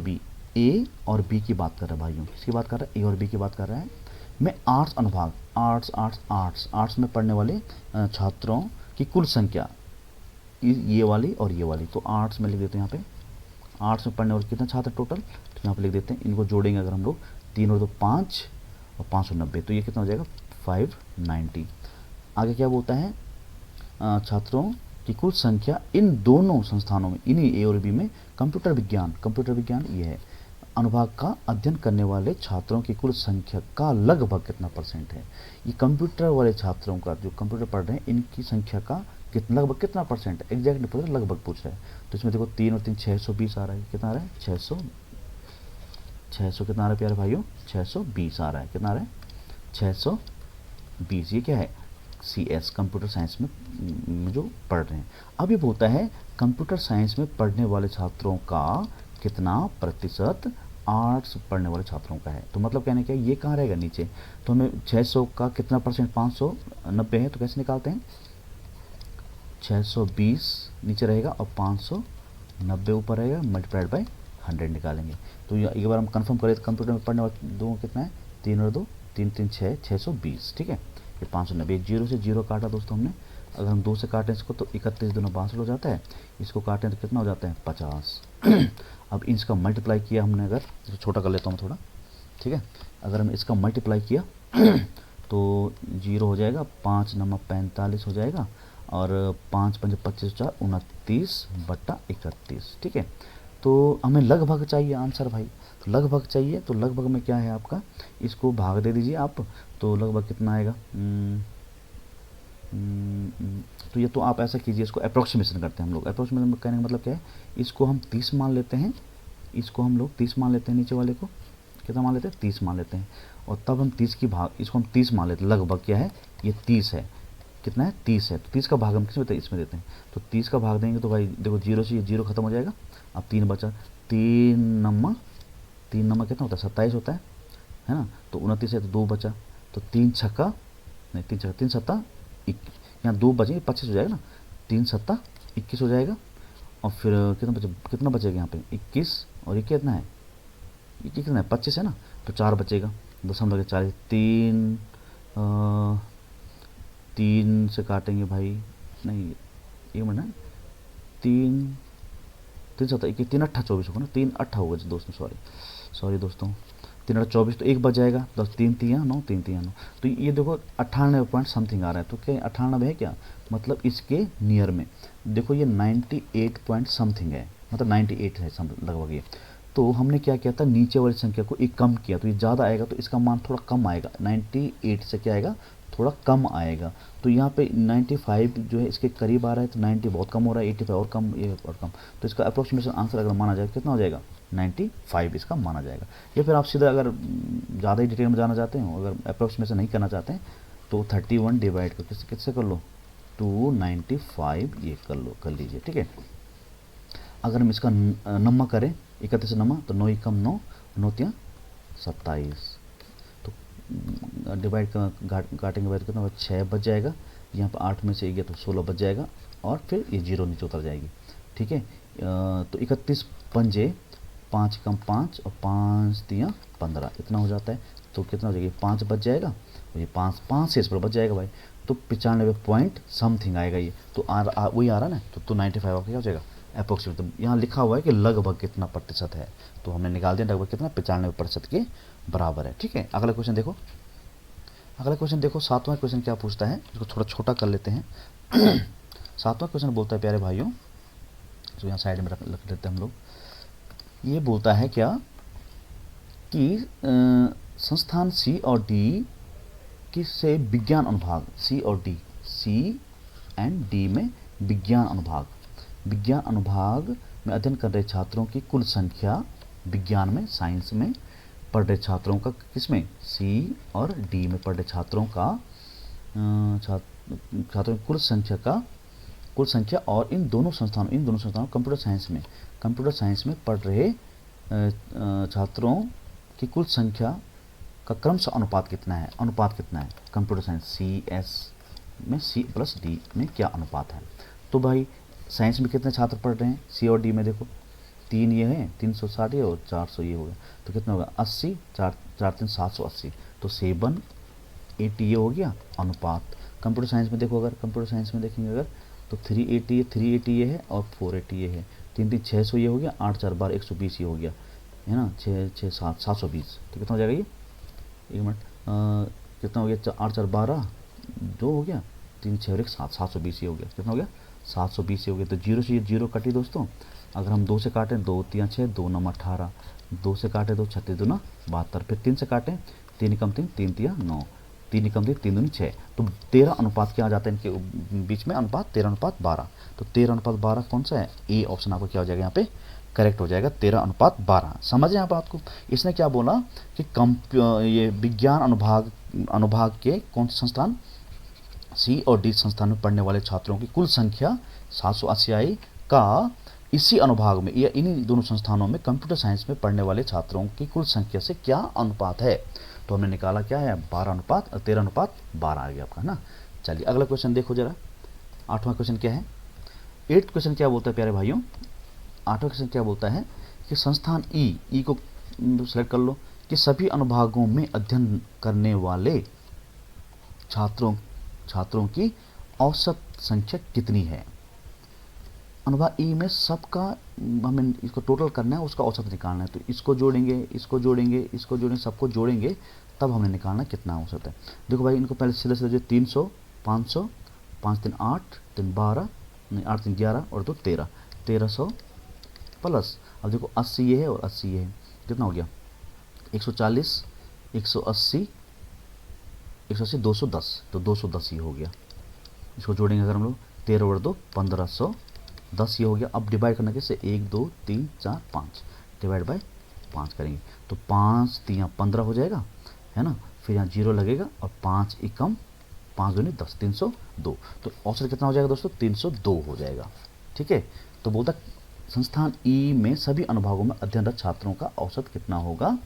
बी की बात कर रहा है भाइयों, किसकी बात कर रहा है ए और बी की बात कर रहा है। मैं आर्ट्स अनुभाग आर्ट्स में पढ़ने वाले छात्रों की कुल संख्या ये वाली और ये वाली, तो आर्ट्स में लिख देते हैं यहाँ पे आर्ट्स में पढ़ने वाले कितने छात्र टोटल, तो यहाँ पे लिख देते हैं, इनको जोड़ेंगे अगर हम लोग 3 और 2 5 और 590, तो ये कितना हो जाएगा 590। आगे क्या बोलता है, छात्रों की कुल संख्या इन दोनों संस्थानों में, इन्हीं ए और बी में कंप्यूटर विज्ञान ये है अनुभाग का अध्ययन करने वाले छात्रों की कुल संख्या का लगभग कितना परसेंट है। ये कंप्यूटर वाले छात्रों का जो कंप्यूटर पढ़ रहे हैं इनकी संख्या का लगभग कितना परसेंट है, एग्जैक्ट नहीं पूछ रहा, लगभग पूछ रहा है। तो इसमें देखो 3 और 3 620 आ रहा है, कितना आ रहा है 600 कितना आ रहा है प्यारे भाइयों 620 आ रहा है, कितना आ रहा है 620। ये क्या है CS कंप्यूटर साइंस में जो पढ़ रहे हैं। अब ये बोलता है कंप्यूटर साइंस में पढ़ने वाले छात्रों का कितना प्रतिशत आर्ट्स पढ़ने वाले छात्रों का है। तो मतलब कहने क्या ये कहाँ रहेगा नीचे, तो हमें 600 का कितना परसेंट 590 है, तो कैसे निकालते हैं 620 नीचे रहेगा और 590 ऊपर रहेगा, मल्टीप्लाइड बाय 100 निकालेंगे। तो एक बार हम कंफर्म करें तो कंप्यूटर में पढ़ने वाले दो कितना है 3 और 2 3 3 6 620, ठीक है। ये 590, 0 से 0 काटा दोस्तों हमने, अगर हम 2 से काटें इसको तो 31 दूना 62 हो जाता है, इसको काटें तो कितना हो जाता है 50। अब इसका मल्टीप्लाई किया हमने, अगर इसको छोटा कर लेता हूँ थोड़ा, ठीक है, अगर हम इसका मल्टीप्लाई किया तो 0 हो जाएगा, 5 9 45 हो जाएगा, और 5 5 25 4 29 बटा 31, ठीक है। तो हमें लगभग चाहिए आंसर भाई, तो लगभग चाहिए, तो लगभग में क्या है आपका, इसको भाग दे दीजिए आप, तो लगभग कितना आएगा, तो ये तो आप ऐसा कीजिए, इसको अप्रोक्सीमेशन करते हैं हम लोग। अप्रोक्सीमेशन कहने का मतलब क्या है, इसको हम 30 मान लेते हैं, इसको हम लोग 30 मान लेते हैं, नीचे वाले को कितना मान लेते हैं 30 मान लेते हैं, और तब हम 30 की भाग, इसको हम 30 मान लेते हैं, लगभग क्या है ये 30 है, कितना है 30 है, तो 30 का भाग हम किसमें देते हैं, इसमें देते हैं। तो 30 का भाग देंगे तो भाई देखो 0 से ये 0 खत्म हो जाएगा। अब 3 बचा, 3 नम्मा कितना होता है 27 होता है ना। तो 29 है तो 2 बचा, तो 3 छक्का नहीं 3 छक्का 3 सत्ता यहाँ 2 बचेंगे 25 हो जाएगा ना, 3 सत्ता 21 हो जाएगा। और फिर कितना बचेगा यहाँ पे 21, और ये कितना है, ये कितना है 25 है ना, तो 4 बचेगा, दशमलव के 4, 3 से काटेंगे भाई, नहीं एक मिनट है, 3 अट्ठा 24 होगा ना, 3 अट्ठा होगा दोस्तों, सॉरी दोस्तों, 3 अट्ठा 24, तो 1 बच जाएगा, 10 3 तियाँ 9, 3 तियाँ 9, तो ये देखो 98 पॉइंट समथिंग आ रहा है। तो क्या 98 है क्या, मतलब इसके नियर में देखो ये 98 पॉइंट समथिंग है, मतलब 98 है लगभग ये। तो हमने क्या किया था, नीचे वाली संख्या को एक कम किया, तो ये ज़्यादा आएगा तो इसका मान थोड़ा कम आएगा, 98 से क्या आएगा थोड़ा कम आएगा। तो यहाँ पे 95 जो है इसके करीब आ रहा है, तो 90 बहुत कम हो रहा है, 85 और कम, ये और कम, तो इसका अप्रोक्सीमेशन आंसर अगर माना जाए कितना हो जाएगा 95 इसका माना जाएगा। या फिर आप सीधा अगर ज़्यादा ही डिटेल में जाना चाहते हो, अगर अप्रोक्सीमेशन नहीं करना चाहते हैं तो 31 डिवाइड कर किससे कर लो 295 ये कर लीजिए, ठीक है। अगर हम इसका नम्मा करें 31 नम्मा, तो 9 एकम 9, 9 तियाँ 27, तो डिवाइड काटेंगे बाद कितना 6 बच जाएगा, यहाँ पर 8 में से गया तो 16 बच जाएगा, और फिर ये 0 नीचे उतर जाएगी, ठीक है। तो 31 पंजे 5 कम 5 और 5 तियाँ 15 इतना हो जाता है, तो कितना हो जाएगा 5 बच जाएगा, और ये 5 से इस पर बच जाएगा भाई, तो 95 पॉइंट समथिंग आएगा ये, तो वही आ रहा ना, तो 95 आपका क्या हो जाएगा अप्रोक्सीमेट। तो यहाँ लिखा हुआ है कि लगभग कितना प्रतिशत है, तो हमने निकाल दिया लगभग कितना 95% के बराबर है, ठीक है। अगला क्वेश्चन देखो, 7वां क्वेश्चन क्या पूछता है, इसको थोड़ा छोटा कर लेते हैं। 7वां क्वेश्चन बोलता है प्यारे भाइयों, तो यहाँ साइड में रख लेते हैं हम लोग। ये बोलता है क्या कि संस्थान सी और डी की से विज्ञान अनुभाग, सी एंड डी में विज्ञान अनुभाग में अध्ययन कर रहे छात्रों की कुल संख्या, विज्ञान में साइंस में पढ़ रहे छात्रों का, किसमें सी और डी में पढ़ रहे छात्रों का छात्रों की कुल संख्या और इन दोनों संस्थानों कंप्यूटर साइंस में पढ़ रहे छात्रों की कुल संख्या का क्रमशः अनुपात कितना है, कंप्यूटर साइंस CS में C+D में क्या अनुपात है। तो भाई साइंस में कितने छात्र पढ़ रहे हैं, C और D में देखो 3 ये है, 360 ये और 400 ये हो गया, तो कितना होगा 80, 4 3 780, तो 780 ये हो गया अनुपात। कंप्यूटर साइंस में देखो, अगर कंप्यूटर साइंस में देखेंगे अगर, तो 380 ये है और 480 ये है, 3 3 600 ये हो गया, 8 4 12 120 ये हो गया, है ना, 6 6 7 720, तो कितना हो जाएगा ये, एक मिनट, कितना हो गया 8 4 12 2 हो गया, 3 6 और 1 7 720 ये हो गया, कितना हो गया 720 ये हो गया। तो 0 से ये 0 कटी दोस्तों, अगर हम 2 से काटें 2 3 6 2 9 18, 2 से काटे 2 36 2 72, फिर 3 से काटें 3 कम 3 3 3 9, 3 कम 3 3 2 6, तो 13 अनुपात क्या आ जाता है इनके बीच में अनुपात 13:12, तो 13:12 कौन सा है, ए ऑप्शन आपको क्या हो जाएगा यहाँ पे करेक्ट हो जाएगा, 13:12। समझ यहाँ बात को। इसने क्या बोला कि ये विज्ञान अनुभाग के कौन से संस्थान, सी और डी संस्थान में पढ़ने वाले छात्रों की कुल संख्या 780 आई का इसी अनुभाग में या इन्हीं दोनों संस्थानों में कंप्यूटर साइंस में पढ़ने वाले छात्रों की कुल संख्या से क्या अनुपात है। तो हमने निकाला क्या है 13:12 आ गया आपका ना। चलिए अगला क्वेश्चन देखो जरा, 8वां क्वेश्चन क्या है, 8th क्वेश्चन क्या बोलता है प्यारे भाइयों, 8वां क्वेश्चन क्या बोलता है कि संस्थान ई को सिलेक्ट कर लो कि सभी अनुभागों में अध्ययन करने वाले छात्रों की औसत संख्या कितनी है। अनुभाग ई में सबका हमें इसको टोटल करना है, उसका औसत निकालना है, तो इसको जोड़ेंगे सबको जोड़ेंगे, तब हमें निकालना कितना औसत है। देखो भाई इनको पहले सीधे सीधे 300 500 5 3 8 3 12 नहीं 8 3 11 और 2 13 1300 प्लस, अब देखो 80 ये है और 80 ये है, कितना हो गया 140 180 210, तो 210 ये हो गया। इसको जोड़ेंगे अगर हम लोग 13 और 2 1510 ये हो गया। अब डिवाइड करना कैसे 1 2 3 4 5 डिवाइड बाय 5 करेंगे, तो 5 3 15 हो जाएगा, है ना, फिर यहाँ 0 लगेगा और 5 एकम 5 दूनी 10, 302। तो औसत कितना हो जाएगा दोस्तों? 302 हो जाएगा। ठीक है, तो बोलता संस्थान ई में सभी अनुभागों में अध्ययनरत छात्रों का औसत कितना होगा?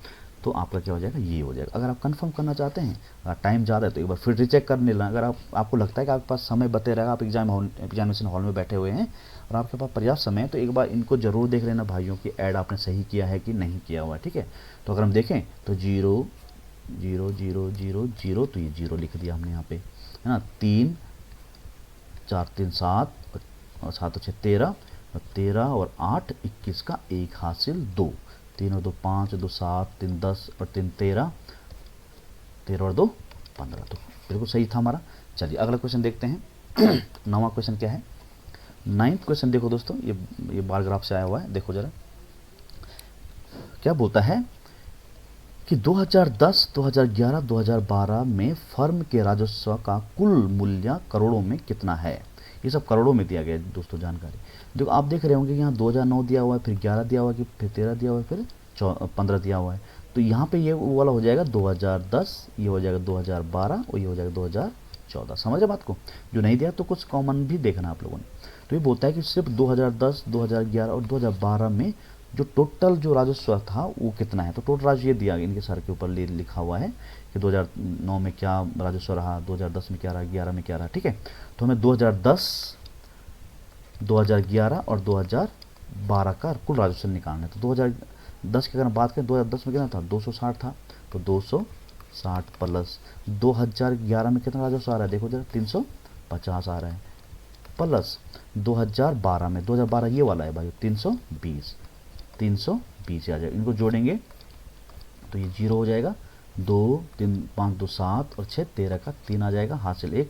तो आपका क्या हो जाएगा? ये हो जाएगा। अगर आप कंफर्म करना चाहते हैं, अगर टाइम ज़्यादा है तो एक बार फिर रीचेक कर लेना। अगर आपको लगता है कि आपके पास समय बते रहेगा, आप एग्जामिनेशन हॉल में बैठे हुए हैं और आपके पास पर्याप्त समय है, तो एक बार इनको जरूर देख लेना भाइयों कि ऐड आपने सही किया है कि नहीं किया हुआ है। ठीक है, तो अगर हम देखें तो 0 0 0 0 0, तो ये 0 लिख दिया हमने यहाँ पे, है ना। 3 4 3 7 और 7 6 13, 13 और 8 21 का 1 हासिल 2, 3 और 2 5, 2 7, 3 10 और 3 13, 13 और 2 15। तो बिल्कुल सही था हमारा। चलिए अगला क्वेश्चन देखते हैं। 9वां क्वेश्चन क्या है? 9th क्वेश्चन देखो दोस्तों, ये बार ग्राफ से आया हुआ है, देखो जरा क्या बोलता है कि 2010, 2011, 2012 में फर्म के राजस्व का कुल मूल्य करोड़ों में कितना है? ये सब करोड़ों में दिया गया है दोस्तों जानकारी। देखो आप देख रहे होंगे यहाँ 2009 दिया हुआ है, फिर 11 दिया हुआ है, फिर 13 दिया हुआ है, फिर 15 दिया हुआ है। तो यहाँ पे ये वाला हो जाएगा 2010, ये हो जाएगा 2012 और ये हो जाएगा 2014। समझ रहे बात को? जो नहीं दिया तो कुछ कॉमन भी देखना आप लोगों ने। तो ये बोलता है कि सिर्फ 2010, 2011 और 2012 में जो टोटल जो राजस्व था वो कितना है। तो टोटल राजस्व ये दिया गया, इनके सर के ऊपर लिखा हुआ है कि 2009 में क्या राजस्व रहा, 2010 में क्या रहा, 11 में क्या रहा। ठीक है, तो हमें 2010, 2011 और 2012 का कुल राजस्व निकालना है। तो 2010 की अगर बात करें, 2010 में कितना था? 260 था, तो 260 प्लस 2011 में कितना राजस्व आ रहा है? देखो जरा 350 आ रहा है, प्लस 2012 में, 2012 ये वाला है भाई 320 आ जाएगा। इनको जोड़ेंगे तो ये 0 हो जाएगा, 2 3 5 2 7 और 6 13 का 3 आ जाएगा, हासिल 1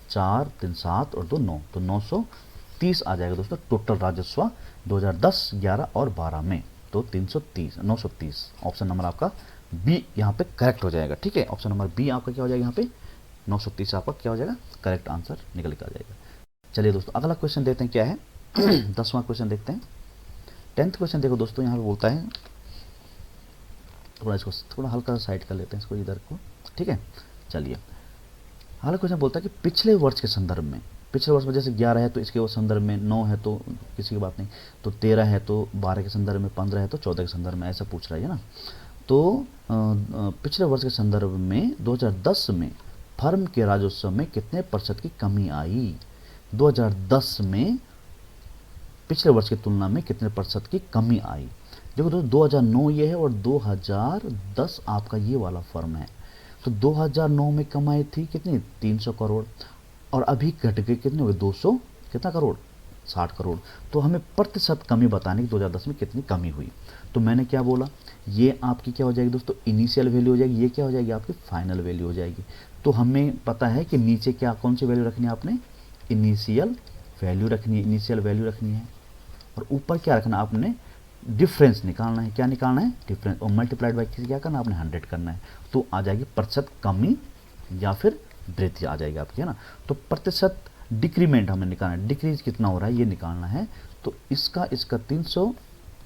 4 3 7 और 2 9, तो 930 आ जाएगा दोस्तों टोटल राजस्व 2010, 11 और 12 में। तो 330 930 ऑप्शन नंबर आपका बी यहाँ पे करेक्ट हो जाएगा। ठीक है, ऑप्शन नंबर बी आपका क्या हो जाएगा? यहाँ पे 930 आपका क्या हो जाएगा? करेक्ट आंसर निकल के आ जाएगा। चलिए दोस्तों अगला क्वेश्चन देखते हैं क्या है। 10वां क्वेश्चन देखते हैं। 10th क्वेश्चन देखो दोस्तों, यहाँ पे बोलता है, थोड़ा इसको थोड़ा हल्का साइड कर लेते हैं इसको इधर को। ठीक है, चलिए अगला क्वेश्चन बोलता है कि पिछले वर्ष के संदर्भ में, पिछले वर्ष में जैसे 11 है तो इसके वो संदर्भ में, 9 है तो किसी की बात नहीं, तो 13 है तो 12 के संदर्भ में, 15 है तो 14 के संदर्भ में, ऐसा पूछ रहा है ना। तो पिछले वर्ष के संदर्भ में 2010 में फर्म के राजस्व में कितने % की कमी आई? 2010 में पिछले वर्ष की तुलना में कितने % की कमी आई? देखो दोस्तों 2009 ये है और 2010 आपका ये वाला फर्म है। तो 2009 में कमाई थी कितनी? 300 करोड़, और अभी घट के कितने हो गए? 200 कितना करोड़? 60 करोड़। तो हमें प्रतिशत कमी बताने की 2010 में कितनी कमी हुई। तो मैंने क्या बोला, ये आपकी क्या हो जाएगी दोस्तों? इनिशियल वैल्यू हो जाएगी, ये क्या हो जाएगी? आपकी फाइनल वैल्यू हो जाएगी। तो हमें पता है कि नीचे क्या कौन सी वैल्यू रखनी है आपने? इनिशियल वैल्यू रखनी है, इनिशियल वैल्यू रखनी है, और ऊपर क्या रखना है आपने? डिफरेंस निकालना है। क्या निकालना है? डिफरेंस, और मल्टीप्लाइड बाई किसी क्या करना है आपने? 100 करना है। तो आ जाएगी प्रतिशत कमी या फिर वृद्धि आ जाएगी आपकी, है ना। तो प्रतिशत डिक्रीमेंट हमें निकालना है, डिक्रीज कितना हो रहा है ये निकालना है। तो इसका 300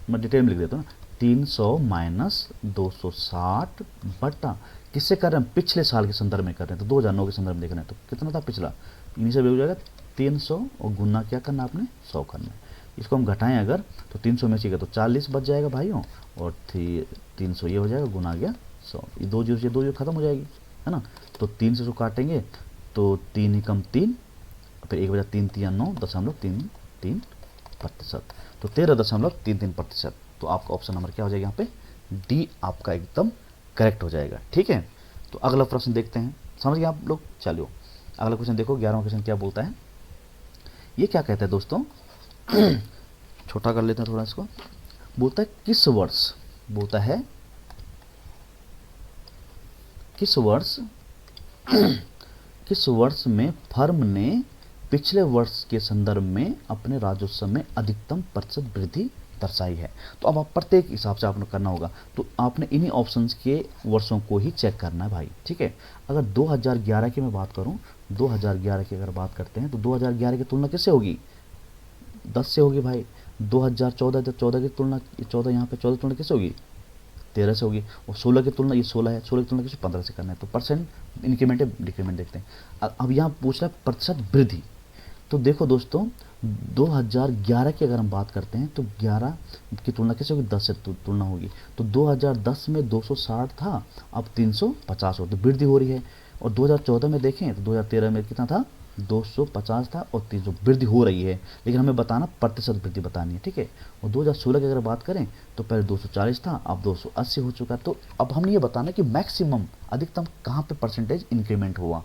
मैं डिटेल में लिख देता हूँ, 300 माइनस 260 बटा किससे कर रहे हैं? पिछले साल के संदर्भ में कर रहे हैं, तो 2009 के संदर्भ में देख रहे हैं। तो कितना था पिछला? इनिशियल हो जाएगा 300 और गुना क्या करना आपने? 100 करना है। इसको हम घटाएं अगर, तो 300 में से तो 40 बच जाएगा भाइयों, और 300 ये हो जाएगा, गुना गया 100, ये 2 जीरो से 2 जीरो खत्म हो जाएगी, है ना। तो 3 से काटेंगे तो 3 ही कम 3, फिर 1 बजा 3 3 9.33%, तो 13.33%। तो आपका ऑप्शन नंबर क्या हो जाएगा? यहाँ पे डी आपका एकदम करेक्ट हो जाएगा। ठीक है, तो अगला प्रश्न देखते हैं, समझ गए आप लोग। चलिए अगला क्वेश्चन देखो, 11वां क्वेश्चन क्या बोलता है। ये क्या कहता है दोस्तों, छोटा कर लेते हैं थोड़ा इसको। बोलता है किस वर्ष, बोलता है किस वर्ष में फर्म ने पिछले वर्ष के संदर्भ में अपने राजस्व में अधिकतम प्रतिशत वृद्धि दर्शाई है। तो अब आप प्रत्येक हिसाब से आपने करना होगा, तो आपने इन्हीं ऑप्शंस के वर्षों को ही चेक करना है भाई। ठीक है, अगर 2011 की मैं बात करूं, 2011 की अगर बात करते हैं तो 2011 की तुलना किससे होगी? 10 से होगी भाई। 2014 तो 14 की तुलना, 14 यहाँ पे 14 तुलना किससे होगी? 13 से होगी, और 16 की तुलना, ये 16 है, 16 की तुलना किसी 15 से करना है, तो परसेंट इंक्रीमेंट है डिक्रीमेंट देखते हैं। अब यहाँ पूछ रहा है प्रतिशत वृद्धि। तो देखो दोस्तों 2011 की अगर हम बात करते हैं तो 11 की तुलना कैसे होगी, 10 से तुलना होगी, तो 2010 में 260 था, अब 350 हो, तो वृद्धि हो रही है। और 2014 में देखें तो 2013 में कितना था, 250 था और 300, वृद्धि हो रही है, लेकिन हमें बताना प्रतिशत वृद्धि बतानी है, ठीक है। और 2016 की अगर बात करें तो पहले 240 था, अब 280 हो चुका है। तो अब हमने ये बताना कि मैक्सिमम अधिकतम कहाँ पे परसेंटेज इंक्रीमेंट हुआ,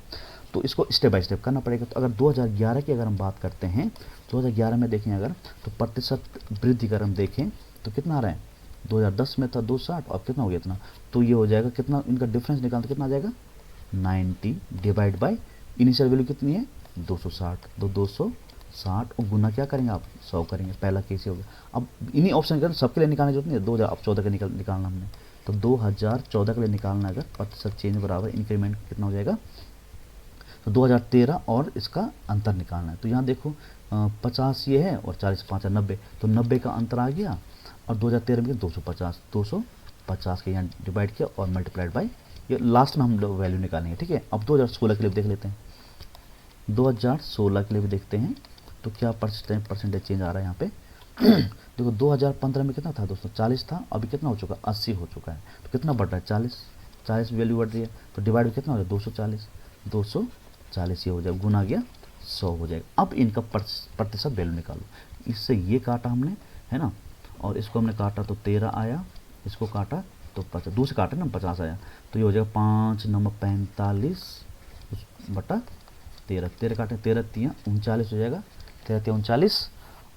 तो इसको स्टेप बाय स्टेप करना पड़ेगा। तो अगर 2011 की अगर हम बात करते हैं, 2011 में देखें अगर, तो प्रतिशत वृद्धि अगर हम देखें तो कितना आ रहा है, 2010 में था 260 और कितना हो गया इतना, तो ये हो जाएगा कितना, इनका डिफरेंस निकालते कितना आ जाएगा 90 डिवाइड बाय इनिशियल वैल्यू कितनी है 260, तो 260 और गुना क्या करेंगे आप 100 करेंगे, पहला केस हो गया। अब इन्हीं ऑप्शन के सबके लिए निकालने जरूरत नहीं है, 2014 का निकालना हमने, तो 2014 के लिए निकालना अगर प्रतिशत चेंज बराबर इंक्रीमेंट कितना हो जाएगा, तो 2013 और इसका अंतर निकालना है। तो यहाँ देखो 50 ये है और 40 5 90, तो 90 का अंतर आ गया, और 2013 में 250 के यहाँ डिवाइड किया और मल्टीप्लाइड बाई, ये लास्ट में हम लोग वैल्यू निकालेंगे, ठीक है। अब 2016 के लिए देख लेते हैं, 2016 के लिए भी देखते हैं तो क्या परसेंटेज चेंज आ रहा है यहाँ पे देखो 2015 में कितना था दोस्तों 40 था, अभी कितना हो चुका 80 हो चुका है, तो कितना बढ़ रहा है 40 वैल्यू बढ़ रही है, तो डिवाइड में कितना हो जाए 240 ये हो जाए, गुना गया 100 हो जाएगा। अब इनका प्रतिशत वैल्यू निकालो, इससे ये काटा हमने है ना, और इसको हमने काटा तो 13 आया, इसको काटा तो 50, दूसरे काटे ना 50 आया, तो ये हो जाएगा 5 9 45 बटा 13 काटे 13 3 39 हो जाएगा, 13 3 39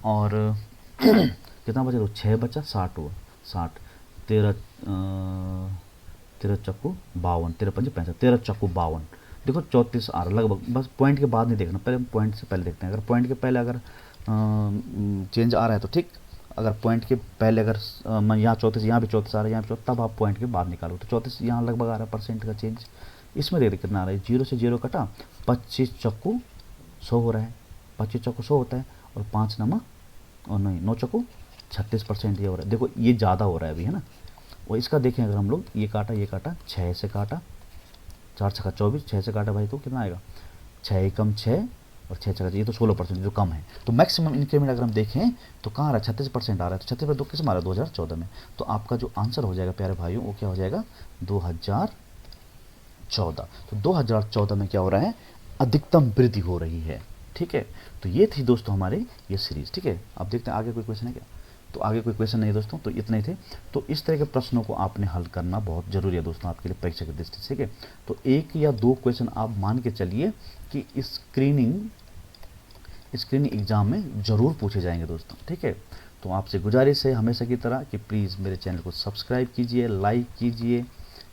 और कितना बचा, तो 6 बचा 60 हुआ, 60 13 चक्कू 52, 13 पंजे 65, 13 चक्कू 52, देखो 34 आ रहा लगभग, बस पॉइंट के बाद नहीं देखना, पहले पॉइंट से पहले देखते हैं। अगर पॉइंट के पहले अगर चेंज आ रहा है तो ठीक, अगर पॉइंट के पहले अगर यहाँ 34 यहाँ भी 34 आ रहा है, यहाँ भी 34, तब आप पॉइंट के बाद निकालो, तो 34 यहाँ लगभग आ रहा है परसेंट का चेंज। इसमें देख कितना आ रहा है, 0 से 0 कटा, 25 चक्कू 100 हो रहा है, 25 चक्कू 100 होता है, और 5 नमक और नहीं 9 चक्कू 36% ये हो रहा है, देखो ये ज़्यादा हो रहा है अभी है ना। और इसका देखें अगर हम लोग ये काटा 6 से काटा, 4 छक्का 24, 6 से काटा भाई तो कितना आएगा 6 कम 6 और 6 छक्का, ये तो 16% जो कम है। तो मैक्सिमम इंक्रीमेंट अगर हम देखें तो कहाँ आ रहा है 36% आ रहा है, तो 36% किस में आ रहा है 2014 में, तो आपका जो आंसर हो जाएगा प्यारे भाइयों वो क्या हो जाएगा 2014। तो 2014 में क्या हो रहा है, अधिकतम वृद्धि हो रही है, ठीक है। तो ये थी दोस्तों हमारे ये सीरीज, ठीक है। अब देखते हैं आगे कोई क्वेश्चन है क्या, तो आगे कोई क्वेश्चन नहीं दोस्तों, तो इतने थे। तो इस तरह के प्रश्नों को आपने हल करना बहुत ज़रूरी है दोस्तों आपके लिए परीक्षा की दृष्टि से, ठीक है। तो 1 या 2 क्वेश्चन आप मान के चलिए कि स्क्रीनिंग एग्ज़ाम में ज़रूर पूछे जाएंगे दोस्तों, ठीक है। तो आपसे गुजारिश है हमेशा की तरह कि प्लीज़ मेरे चैनल को सब्सक्राइब कीजिए, लाइक कीजिए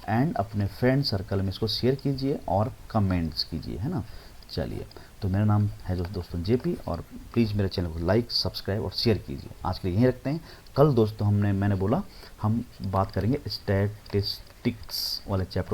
एंड अपने फ्रेंड सर्कल में इसको शेयर कीजिए और कमेंट्स कीजिए, है ना। चलिए, तो मेरा नाम है दोस्तों जेपी, और प्लीज़ मेरे चैनल को लाइक सब्सक्राइब और शेयर कीजिए। आज के लिए यहीं रखते हैं, कल दोस्तों मैंने बोला हम बात करेंगे स्टैटिस्टिक्स वाले चैप्टर